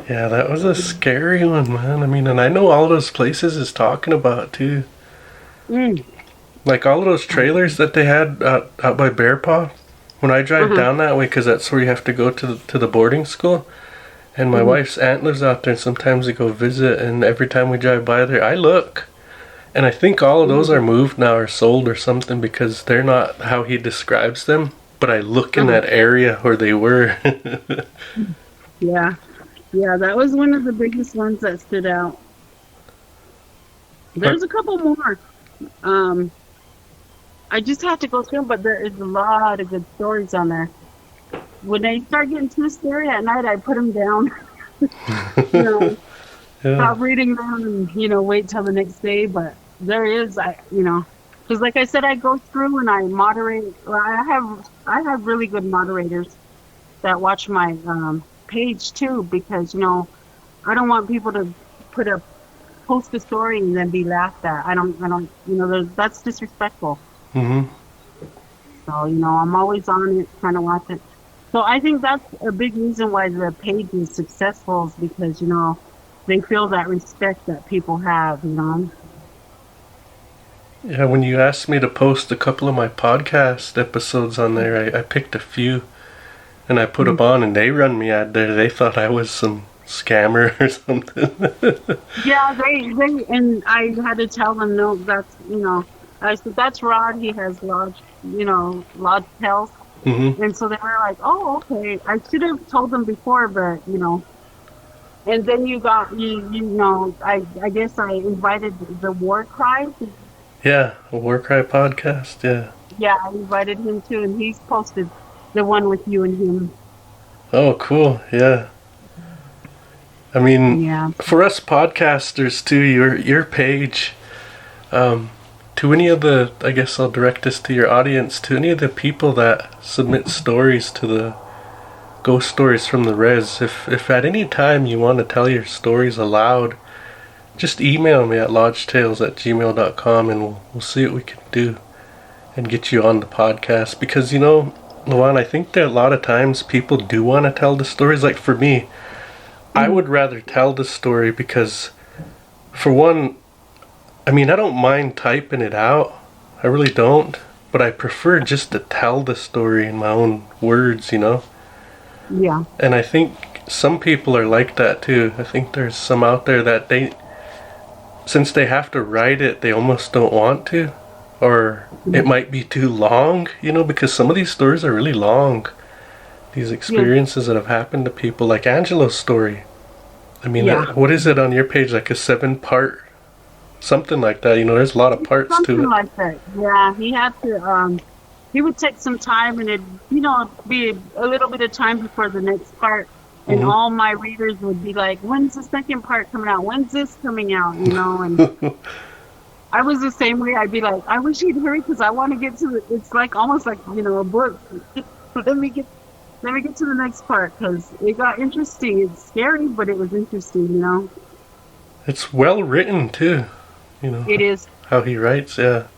Yeah, that was a scary one, man. I mean, and I know all those places is talking about too. Mm. Like all of those trailers that they had out by Bear Paw. When I drive down that way, because that's where you have to go to the boarding school. And my wife's aunt lives out there, and sometimes we go visit. And every time we drive by there, I look. And I think all of those are moved now or sold or something because they're not how he describes them. But I look in that area where they were. Yeah. Yeah, that was one of the biggest ones that stood out. There's a couple more. I just have to go through them, but there is a lot of good stories on there. When they start getting too scary at night, I put them down. Stop reading them and, wait till the next day. But there is, because like I said, I go through and I moderate. Well, I have really good moderators that watch my page too, because I don't want people to post a story and then be laughed at. I don't that's disrespectful. Mm-hmm. So I'm always on it trying to watch it. So I think that's a big reason why the page is successful, is because they feel that respect that people have. Yeah, when you asked me to post a couple of my podcast episodes on there, I picked a few. And I put them on, and they run me out there. They thought I was some scammer or something. Yeah, they and I had to tell them, no, that's I said that's Rod. He has lodge health, and so they were like, oh, okay. I should have told them before, but And then you got I guess I invited the War Cry. Yeah, a War Cry podcast. Yeah. Yeah, I invited him too, and he's posted the one with you and him. Oh, cool. Yeah. I mean, for us podcasters too, your page, to any of the, I guess I'll direct this to your audience, to any of the people that submit stories to the Ghost Stories from the Res, if at any time you want to tell your stories aloud, just email me at lodgetales@gmail.com and we'll see what we can do and get you on the podcast. Because Lavonne, I think that a lot of times people do want to tell the stories. Like for me, I would rather tell the story because, for one, I mean, I don't mind typing it out. I really don't. But I prefer just to tell the story in my own words, Yeah. And I think some people are like that too. I think there's some out there that since they have to write it, they almost don't want to. Or it might be too long, because some of these stories are really long. These experiences that have happened to people, like Angelo's story. I mean, what is it on your page? Like a 7-part, something like that. There's a lot of parts to it. Something like that. Yeah, he had to. He would take some time, and it'd be a little bit of time before the next part. And all my readers would be like, "When's the second part coming out? When's this coming out?" And I was the same way. I'd be like, I wish he'd hurry because I want to get to it's like almost like, a book. Let me get to the next part because it got interesting. It's scary, but it was interesting, It's well written too, It is. How he writes, yeah.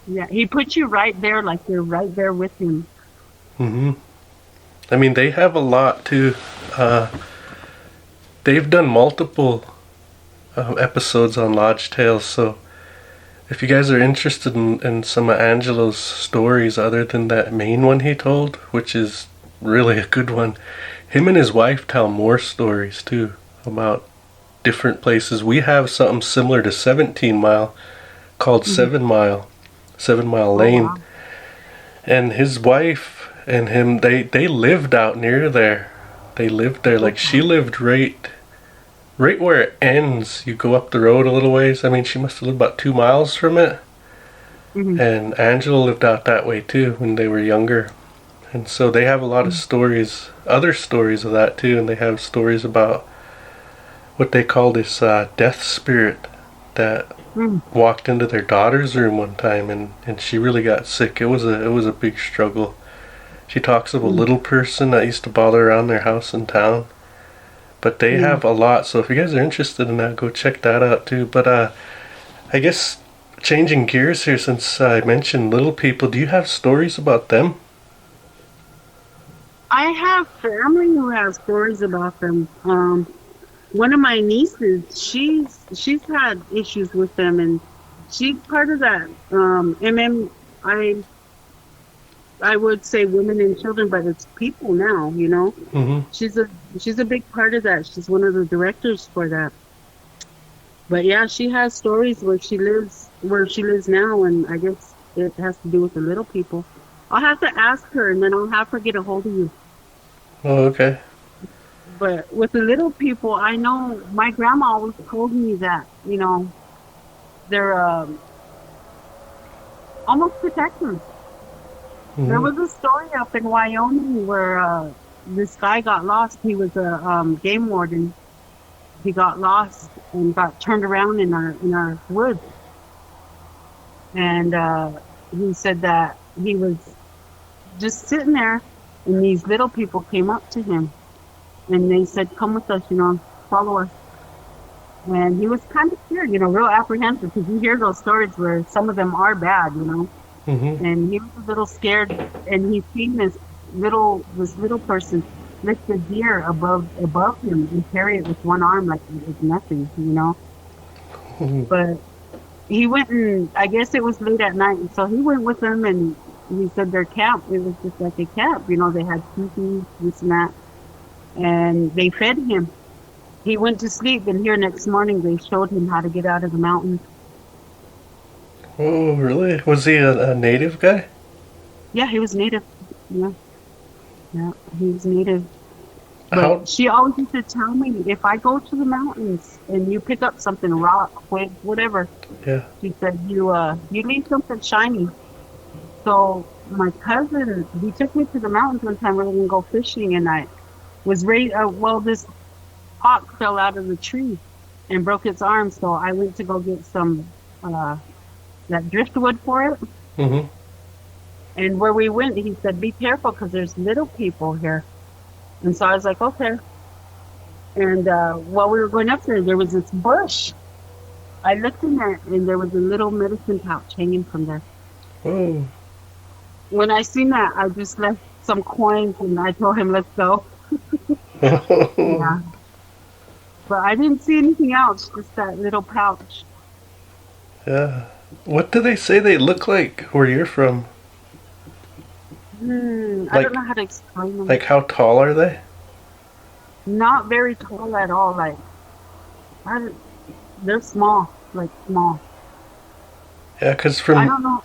Yeah, he puts you right there, like you're right there with him. I mean, they have a lot too. They've done multiple episodes on Lodge Tales, so if you guys are interested in some of Angelo's stories other than that main one he told, which is really a good one, him and his wife tell more stories too about different places. We have something similar to 17 Mile called 7 Mile Lane. Wow. And his wife and him, they lived out near there. They lived there. Like, she lived right where it ends. You go up the road a little ways. I mean, she must have lived about 2 miles from it. Mm-hmm. And Angela lived out that way too when they were younger. And so they have a lot of stories, other stories of that too. And they have stories about what they call this death spirit that walked into their daughter's room one time, and she really got sick. It was a big struggle. She talks of a little person that used to bother around their house in town. But they have a lot, so if you guys are interested in that, go check that out too. But I guess changing gears here, since I mentioned little people, do you have stories about them? I have family who has stories about them. One of my nieces, she's had issues with them, and she's part of that. I would say women and children, but it's people now. You know, she's a big part of that. She's one of the directors for that. But yeah, she has stories where she lives now, and I guess it has to do with the little people. I'll have to ask her, and then I'll have her get a hold of you. Oh, okay. But with the little people, I know my grandma always told me that, you know, they're almost protectors. There was a story up in Wyoming where this guy got lost. He was a game warden. He got lost and got turned around in our woods. And he said that he was just sitting there, and these little people came up to him, and they said, "Come with us, you know, follow us." And he was kind of scared, you know, real apprehensive, because you hear those stories where some of them are bad, you know. And he was a little scared, and he seen this little person lift a deer above him and carry it with one arm like it was nothing, you know. But he went, and I guess it was late at night, and so he went with them, and he said their camp, it was just like a camp, you know. They had teepees, this and that, and they fed him. He went to sleep, and here next morning they showed him how to get out of the mountains. Oh, really? Was he a native guy? Yeah, he was native. Yeah, he was native. But she always used to tell me, if I go to the mountains and you pick up something, rock, twig, whatever, she said, you leave something shiny. So my cousin, he took me to the mountains one time. We were going to go fishing, and I was ready. This hawk fell out of the tree and broke its arm. So I went to go get some that driftwood for it. And where we went, he said, "Be careful, because there's little people here." And so I was like, okay. And while we were going up there was this bush. I looked in there, and there was a little medicine pouch hanging from there. Oh. When I seen that, I just left some coins, and I told him, "Let's go." Yeah. But I didn't see anything else, just that little pouch. Yeah. What do they say they look like where you're from? I don't know how to explain them. Like, how tall are they? Not very tall at all. Like, they're small, like small. Yeah, because from... I don't know.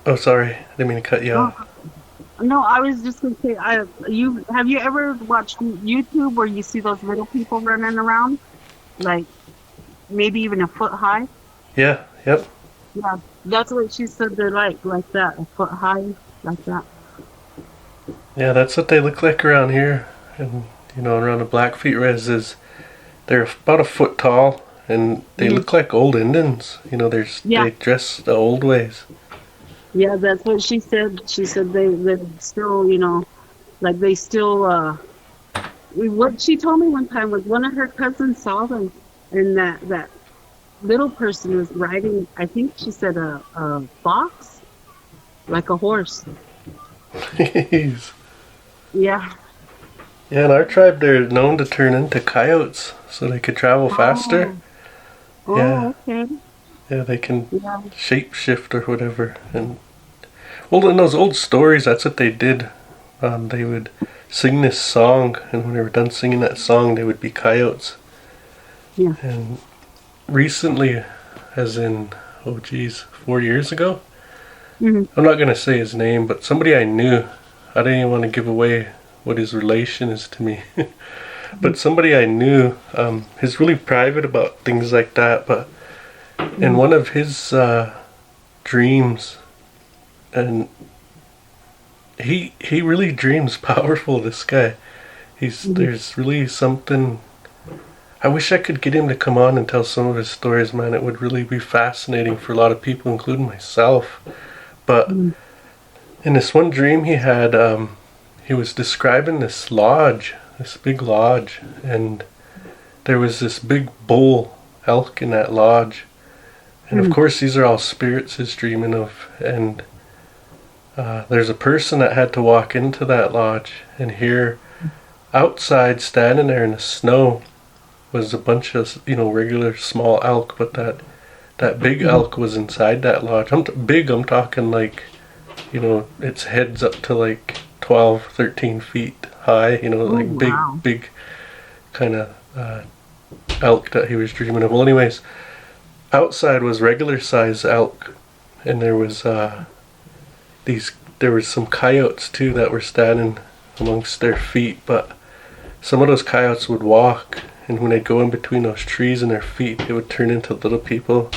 Oh, sorry. I didn't mean to cut you off. No, I was just going to say, have you ever watched YouTube where you see those little people running around? Like, maybe even a foot high? Yeah, yep. Yeah, that's what she said they're like that, a foot high, like that. Yeah, that's what they look like around here. And, you know, around the Blackfeet Res they're about a foot tall, and they look like old Indians. You know, they dress the old ways. Yeah, that's what she said. She said they still, you know, like they still, what she told me one time was one of her cousins saw them, and that little person was riding, I think she said a fox, like a horse. Jeez. Yeah. Yeah, in our tribe they're known to turn into coyotes so they could travel faster. Oh, okay. Yeah, they can shape shift or whatever. And well, in those old stories, that's what they did. They would sing this song, and when they were done singing that song, they would be coyotes. Yeah. And recently, as in 4 years ago, I'm not going to say his name, but somebody I knew I didn't even want to give away what his relation is to me. But somebody I knew, he's really private about things like that, but in one of his dreams, and he really dreams powerful, this guy. There's really something. I wish I could get him to come on and tell some of his stories, man. It would really be fascinating for a lot of people, including myself. But in this one dream he had, he was describing this lodge, this big lodge, and there was this big bull elk in that lodge. And of course these are all spirits he's dreaming of. And there's a person that had to walk into that lodge, and here outside, standing there in the snow, was a bunch of, regular small elk, but that big elk was inside that lodge. I'm talking like, its head's up to like 12, 13 feet high, big kind of elk that he was dreaming of. Well, anyways, outside was regular size elk, and there was some coyotes too that were standing amongst their feet, but some of those coyotes would walk, and when they'd go in between those trees and their feet, they would turn into little people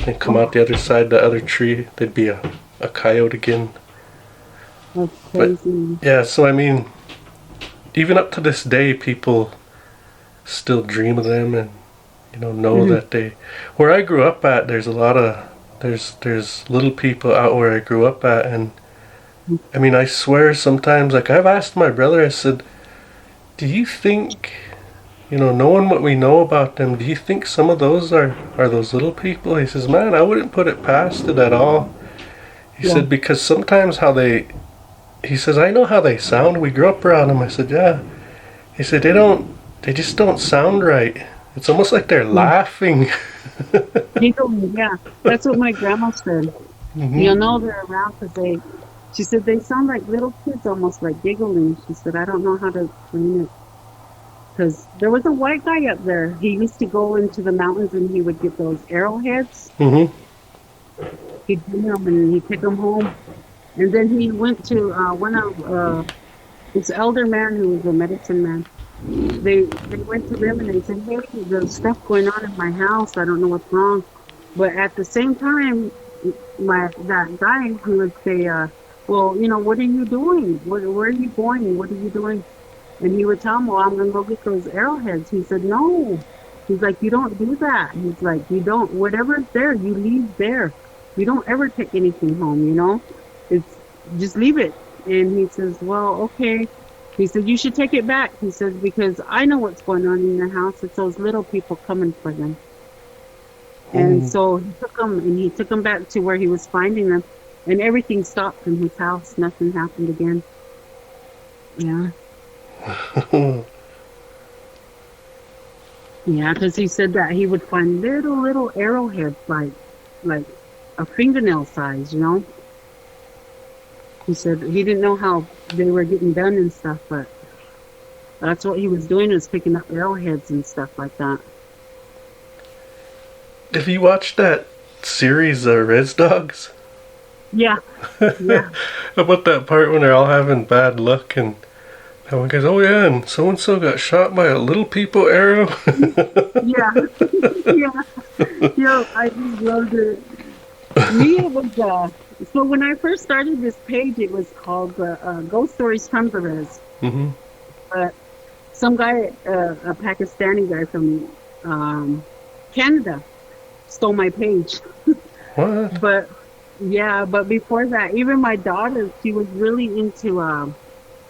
and come out the other side, the other tree. They'd be a coyote again. That's crazy. But, yeah, so I mean, even up to this day, people still dream of them, and know that they. Where I grew up at, there's a lot of there's little people out where I grew up at, and I mean, I swear sometimes, like I've asked my brother, I said, do you think, knowing what we know about them, do you think some of those are those little people? He says, man, I wouldn't put it past it at all. He said, because sometimes he says, I know how they sound. We grew up around them. I said, yeah. He said, they just don't sound right. It's almost like they're laughing. Yeah, that's what my grandma said. You'll know they're around because she said they sound like little kids, almost like giggling. She said, I don't know how to explain it. Because there was a white guy up there. He used to go into the mountains and he would get those arrowheads. He'd bring them and he'd take them home. And then he went to one of this elder man who was a medicine man. They went to them and they said, hey, there's stuff going on in my house. I don't know what's wrong. But at the same time, that guy, he would say, well, what are you doing? Where are you going? What are you doing? And he would tell him, well, I'm going to go get those arrowheads. He said, no. He's like, you don't do that. He's like, you don't, whatever's there, you leave there. You don't ever take anything home, It's just leave it. And he says, well, okay. He said, you should take it back. He says, because I know what's going on in your house. It's those little people coming for them. And so he took them back to where he was finding them. And everything stopped in his house. Nothing happened again. Yeah. Yeah, because he said that he would find little arrowheads like a fingernail size, He said he didn't know how they were getting done and stuff, but that's what he was doing, was picking up arrowheads and stuff like that. Have you watched that series, Res Dogs? Yeah. Yeah. How about that part when they're all having bad luck and one goes, oh yeah, and so-and-so got shot by a little people arrow? Yeah. Yeah, I just loved it. Me, it was, so when I first started this page, it was called Ghost Stories from the Res. But some guy, a Pakistani guy from Canada, stole my page. What? But before that, even my daughter, she was really into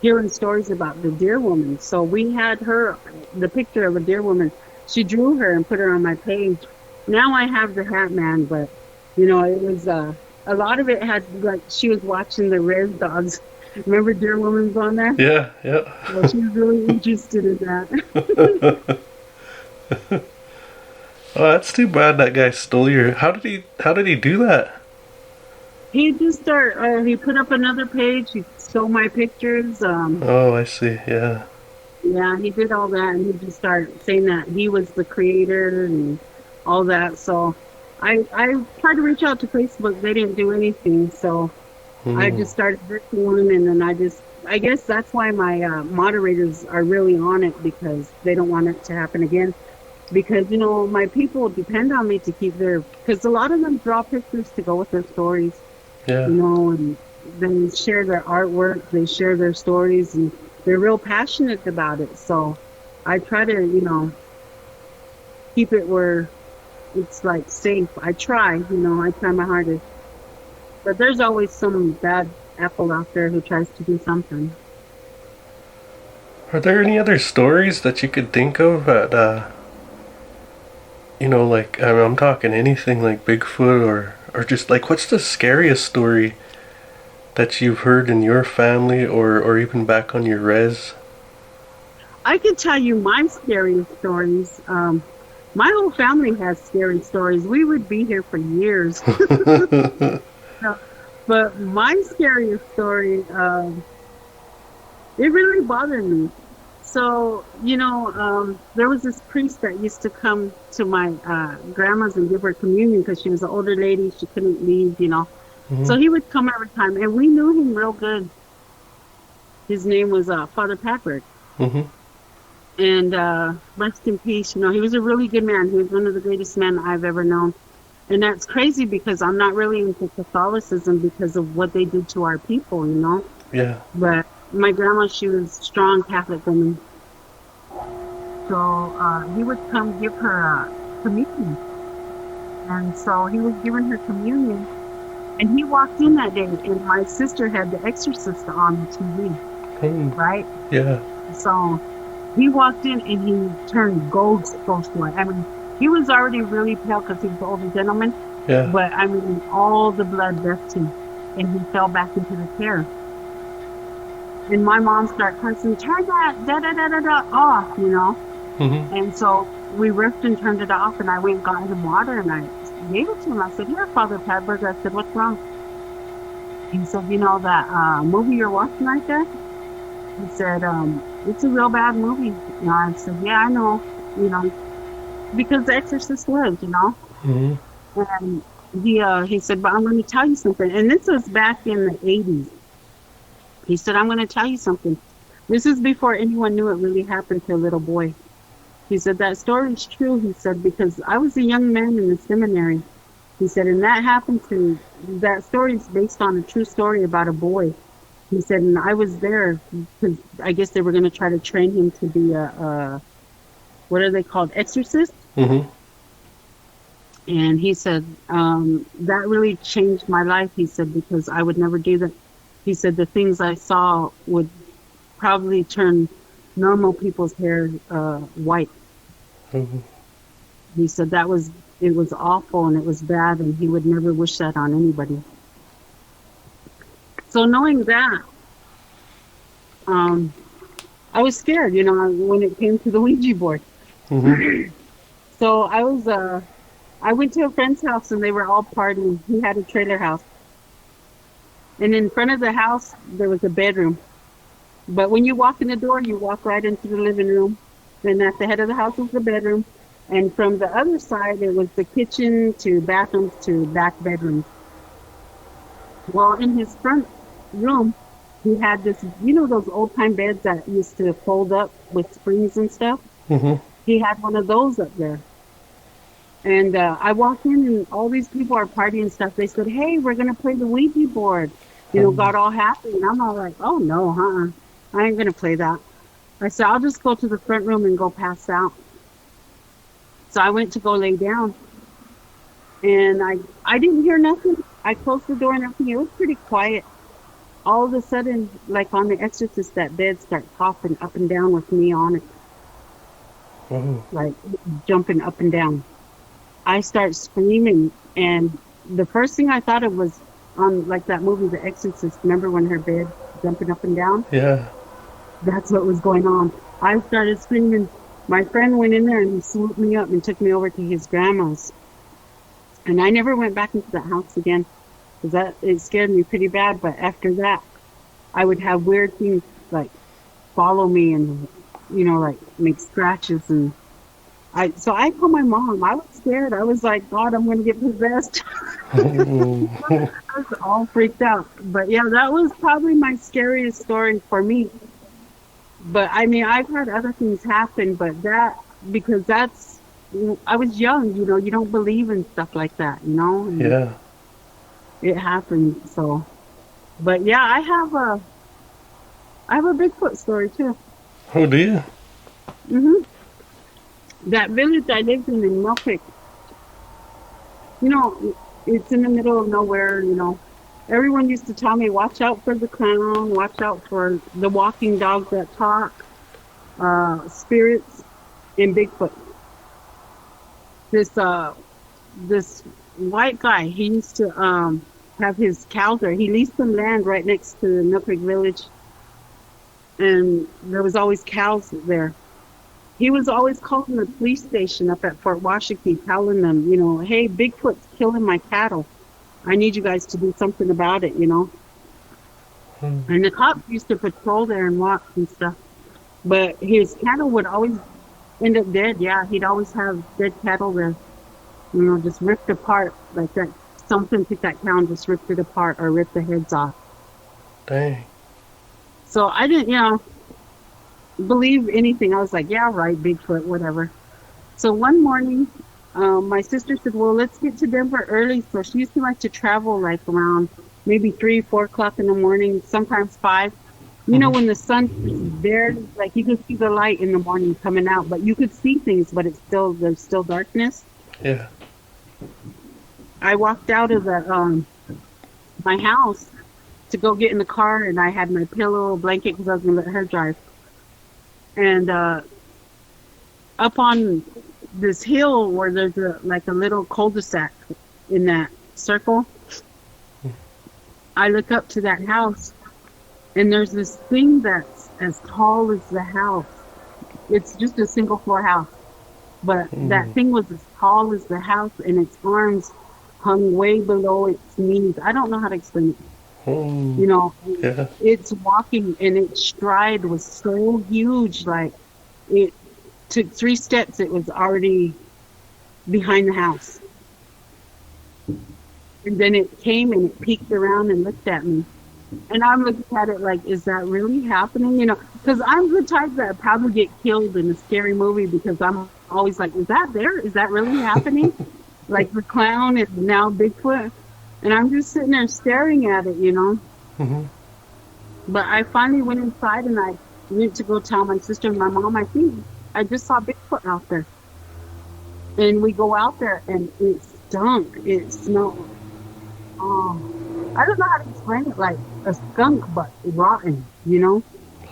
hearing stories about the deer woman. So we had the picture of a deer woman. She drew her and put her on my page. Now I have the Hat Man, but it was a lot of it had, like, she was watching the Res Dogs. Remember Deer Woman's on there? Yeah. Well, she was really interested in that. Oh, that's too bad that guy stole your. How did he do that? He just he put up another page. He stole my pictures. Oh, I see. Yeah. Yeah, he did all that, and he just started saying that he was the creator and all that. So I tried to reach out to Facebook. They didn't do anything. So I just started this one, and then I just I guess that's why my moderators are really on it, because they don't want it to happen again. Because, my people depend on me to keep because a lot of them draw pictures to go with their stories, Yeah. and they share their artwork, they share their stories, and they're real passionate about it. So I try to, keep it where it's like safe. I try my hardest. But there's always some bad apple out there who tries to do something. Are there any other stories that you could think of that, like, I'm talking anything like Bigfoot or just like, what's the scariest story that you've heard in your family or even back on your res? I could tell you my scariest stories. My whole family has scary stories. We would be here for years. But my scariest story, it really bothered me. So, there was this priest that used to come to my grandma's and give her communion because she was an older lady. She couldn't leave. So he would come every time, and we knew him real good. His name was Father Patrick. Mm-hmm. And rest in peace. He was a really good man. He was one of the greatest men I've ever known. And that's crazy because I'm not really into Catholicism because of what they did to our people, Yeah. But my grandma, she was a strong Catholic woman. So he would come give her communion. And so he was giving her communion. And he walked in that day, and my sister had The Exorcist on the TV, Hey. right? Yeah. So he walked in, and he turned ghost white. I mean, he was already really pale because he was an older gentleman. Yeah. But, I mean, all the blood left him, and he fell back into the chair. And my mom started cursing, turn that off, Mm-hmm. And so we ripped and turned it off, and I went and got him water, and I gave it to him. I said, here, Father Padberg. I said, what's wrong? He said, that movie you're watching right there? He said, it's a real bad movie. I said, yeah, I know, because The Exorcist lives, Mm-hmm. And he said, but I'm going to tell you something. And this was back in the 80s. He said, I'm going to tell you something. This is before anyone knew it really happened to a little boy. He said, that story is true, he said, because I was a young man in the seminary. He said, and that story is based on a true story about a boy. He said, and I was there because I guess they were going to try to train him to be what are they called, exorcist? Mm-hmm. And he said, that really changed my life, he said, because I would never do that. He said, the things I saw would probably turn normal people's hair white. Mm-hmm. He said it was awful and it was bad, and he would never wish that on anybody. So knowing that, I was scared, when it came to the Ouija board. Mm-hmm. So I went to a friend's house and they were all partying. He had a trailer house. And in front of the house, there was a bedroom. But when you walk in the door, you walk right into the living room. Then at the head of the house was the bedroom. And from the other side, it was the kitchen to bathrooms to back bedrooms. Well, in his front room, he had this, those old-time beds that used to fold up with springs and stuff? Mm-hmm. He had one of those up there. And I walked in, and all these people are partying and stuff. They said, hey, we're going to play the Ouija board. Got all happy. And I'm all like, oh, no, I ain't going to play that. I said, I'll just go to the front room and go pass out. So I went to go lay down. And I didn't hear nothing. I closed the door and everything. It was pretty quiet. All of a sudden, like on The Exorcist, that bed starts hopping up and down with me on it. Oh. Like jumping up and down. I start screaming, and the first thing I thought of was on like that movie, The Exorcist. Remember when her bed jumping up and down? Yeah. That's what was going on. I started screaming. My friend went in there and he swooped me up and took me over to his grandma's. And I never went back into that house again because it scared me pretty bad. But after that, I would have weird things like follow me and, like make scratches. And So I told my mom. I was scared. I was like, God, I'm gonna get possessed. Oh, I was all freaked out. But yeah, that was probably my scariest story for me. But I mean, I've had other things happen, but that because that's I was young. You don't believe in stuff like that. And yeah. it happened. So, but yeah, I have a Bigfoot story too. Oh, do you? hmm That village I lived in Milpick, you know, it's in the middle of nowhere. Everyone used to tell me, watch out for the clown, watch out for the walking dogs that talk, spirits, and Bigfoot. This white guy, he used to have his cows there. He leased some land right next to the Milpick village, and there was always cows there. He was always calling the police station up at Fort Washington, telling them, hey, Bigfoot's killing my cattle. I need you guys to do something about it. Hmm. And the cops used to patrol there and watch and stuff. But his cattle would always end up dead. Yeah, he'd always have dead cattle there, just ripped apart like that. Something took that cow and just ripped it apart or ripped the heads off. Dang. So I didn't, believe anything. I was like, yeah, right, Bigfoot, whatever. So one morning, my sister said, well, let's get to Denver early. So she used to like to travel like around maybe 3, 4 o'clock in the morning, sometimes 5. Mhm. When the sun is barely, like you could see the light in the morning coming out, but you could see things, but there's still darkness. Yeah. I walked out of my house to go get in the car, and I had my pillow, blanket, because I was going to let her drive. And up on this hill where there's like a little cul-de-sac in that circle, I look up to that house, and there's this thing that's as tall as the house. It's just a single floor house, but that Mm. thing was as tall as the house, and its arms hung way below its knees. I don't know how to explain it. Oh, You know, yeah. it's walking, and its stride was so huge, like it took 3 steps, it was already behind the house. And then it came and it peeked around and looked at me. And I'm looking at it like, is that really happening? Because I'm the type that probably get killed in a scary movie because I'm always like, is that there? Is that really happening? Like the clown is now Bigfoot. And I'm just sitting there staring at it. Hmm. But I finally went inside and I went to go tell my sister and my mom, I think I just saw Bigfoot out there. And we go out there and it stunk. It smelled. I don't know how to explain it, like a skunk, but rotten.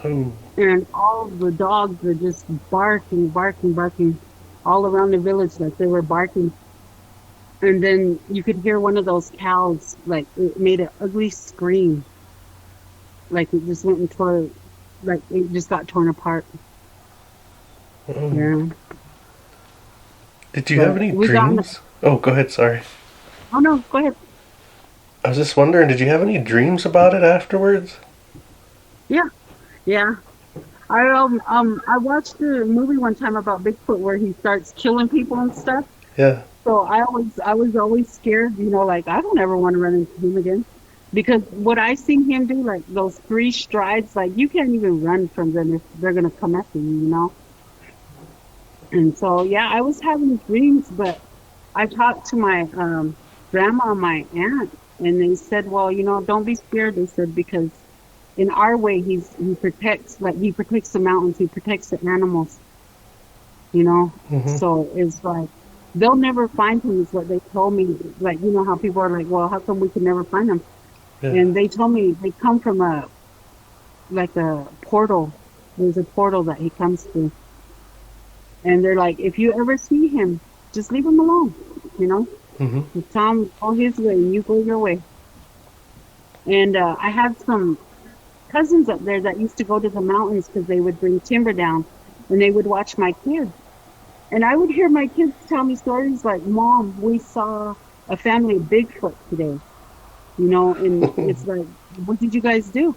Oh, And all the dogs were just barking, barking, barking all around the village, like they were barking. And then you could hear one of those cows, like it made an ugly scream, like it just went and tore, like it just got torn apart. oh. Yeah. Did you have But any we got in the, dreams? Oh, go ahead. Sorry. oh no, go ahead. I was just wondering, did you have any dreams about it afterwards? Yeah, yeah. I watched a movie one time about Bigfoot where he starts killing people and stuff. Yeah. So I was always scared, like I don't ever want to run into him again. Because what I seen him do, like those 3 strides, like you can't even run from them if they're gonna come after you. And so yeah, I was having dreams, but I talked to my grandma, and my aunt, and they said, well, don't be scared. They said because in our way, he protects the mountains, he protects the animals. you know. Hmm. So it's like they'll never find him is what they told me. Like, how people are like, well, how come we can never find him? Yeah. And they told me they come from a portal. There's a portal that he comes through. And they're like, if you ever see him, just leave him alone, you know? Hmm. Just tell him go his way and you go your way. And I had some cousins up there that used to go to the mountains because they would bring timber down and they would watch my kids. And I would hear my kids tell me stories like, Mom, we saw a family of Bigfoot today, and it's like, what did you guys do?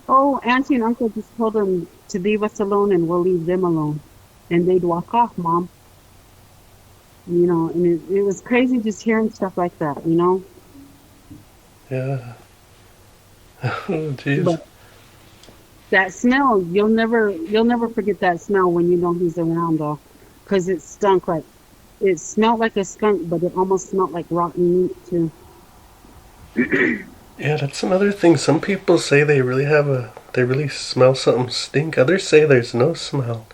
Oh, Auntie and Uncle just told them to leave us alone and we'll leave them alone. And they'd walk off, Mom. And it was crazy just hearing stuff like that. Yeah. Oh, jeez. But that smell, you'll never forget that smell when you know he's around, though, because it smelled like a skunk, but it almost smelled like rotten meat too. Yeah, that's another thing. Some people say they really smell something stink. Others say there's no smell.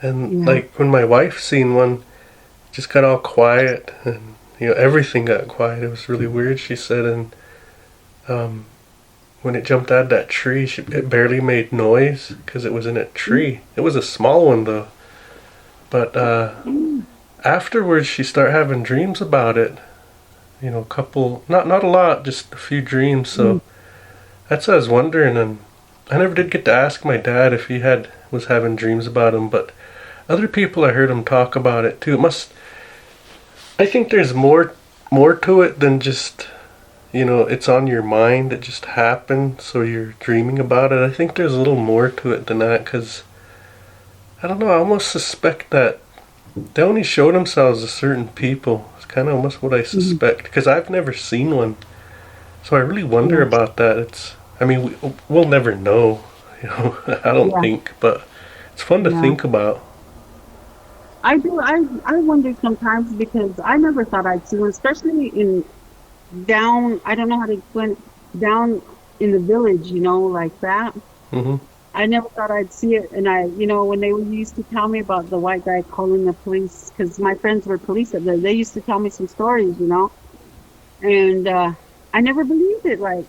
And Yeah. like when my wife seen one, it just got all quiet, and everything got quiet. It was really weird. She said, and um, when it jumped out of that tree, it barely made noise because it was in a tree. It was a small one though. But Mm. afterwards, she started having dreams about it. A couple, not a lot, just a few dreams. So that's what I was wondering, and I never did get to ask my dad if he was having dreams about him, but other people I heard him talk about it too. I think there's more to it than just it's on your mind. It just happened, so you're dreaming about it. I think there's a little more to it than that, because I don't know. I almost suspect that they only show themselves to certain people. It's kind of almost what I Mhm. suspect, because I've never seen one. So I really wonder Yeah. about that. I mean, we'll never know, I don't Yeah. think, but it's fun to Yeah. think about. I do. I wonder sometimes because I never thought I'd see one, especially in down. I don't know how to explain it. Down in the village, like that. Hmm. I never thought I'd see it. And when they used to tell me about the white guy calling the police, because my friends were police up there, they used to tell me some stories. And I never believed it. Like,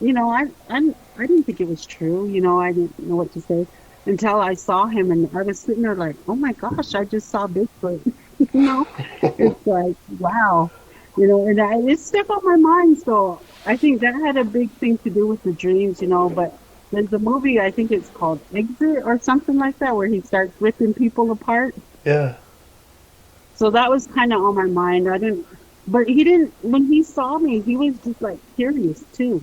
I didn't think it was true. I didn't know what to say until I saw him, and I was sitting there like, oh my gosh, I just saw Bigfoot. you know, it's like wow, and it stuck on my mind. So I think that had a big thing to do with the dreams. But there's a movie, I think it's called Exit or something like that, where he starts ripping people apart. Yeah. So that was kind of on my mind. I didn't, but he didn't. When he saw me, he was just like curious too.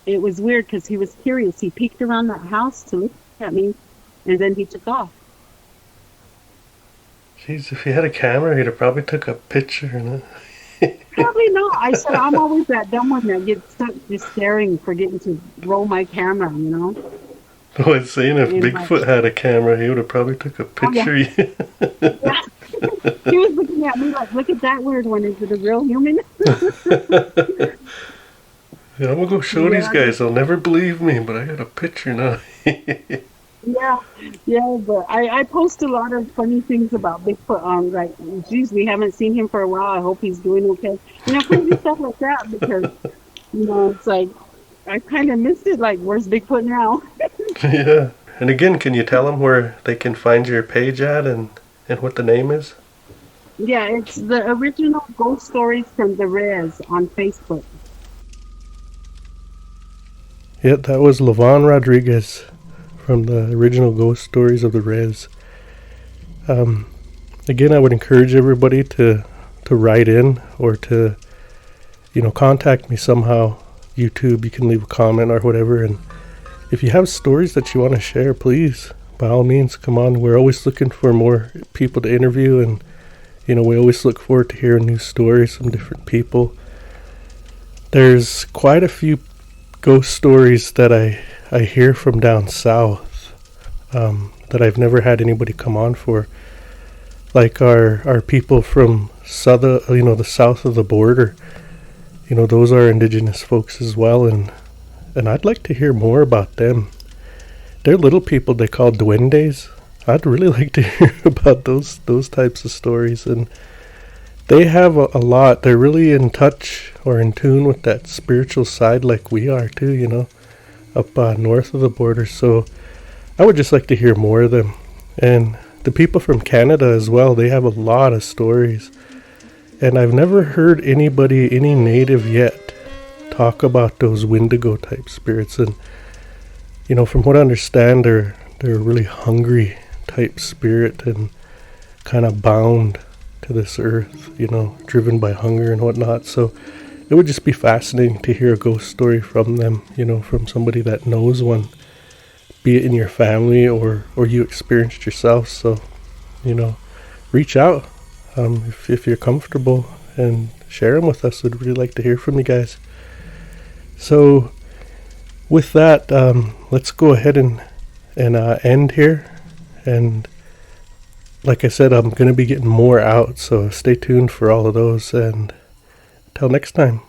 It was weird because he was curious. He peeked around that house to look at me, and then he took off. Jeez, if he had a camera, he'd have probably took a picture and Probably not. I said I'm always that dumb one that gets stuck just staring, forgetting to roll my camera. I was saying if And like, Bigfoot had a camera, he would have probably took a oh yeah, picture. yeah. He was looking at me like, look at that weird one. Is it a real human? Yeah, I'm gonna go show these Yeah, guys. They'll never believe me, but I got a picture now. yeah, yeah. But I post a lot of funny things about Bigfoot on like, geez, we haven't seen him for a while. I hope he's doing okay. Crazy stuff like that because it's like I kind of missed it. Like, where's Bigfoot now? Yeah. And again, can you tell them where they can find your page at and what the name is? Yeah, it's the original Ghost Stories from the Res on Facebook. Yeah, that was Lavonne Rodriguez from the original Ghost Stories of the Res. Um, Again, I would encourage everybody to write in or to contact me somehow. YouTube, you can leave a comment or whatever, and if you have stories that you want to share, please, by all means, come on. We're always looking for more people to interview, and we always look forward to hearing new stories from different people. There's quite a few ghost stories that I hear from down south that I've never had anybody come on for. Like our people from the south of the border. Those are indigenous folks as well, and I'd like to hear more about them. They're little people they call duendes. I'd really like to hear about those types of stories, and they have a lot. They're really in touch or in tune with that spiritual side like we are too, up north of the border. So I would just like to hear more of them. And the people from Canada as well, they have a lot of stories. And I've never heard any native yet, talk about those Wendigo type spirits. And, from what I understand, they're a really hungry type spirit and kind of bound to this earth, driven by hunger and whatnot. So it would just be fascinating to hear a ghost story from them, from somebody that knows one, be it in your family or you experienced yourself. So, reach out if you're comfortable and share them with us. We'd really like to hear from you guys. So with that, let's go ahead and end here. And like I said, I'm going to be getting more out, so stay tuned for all of those. And until next time.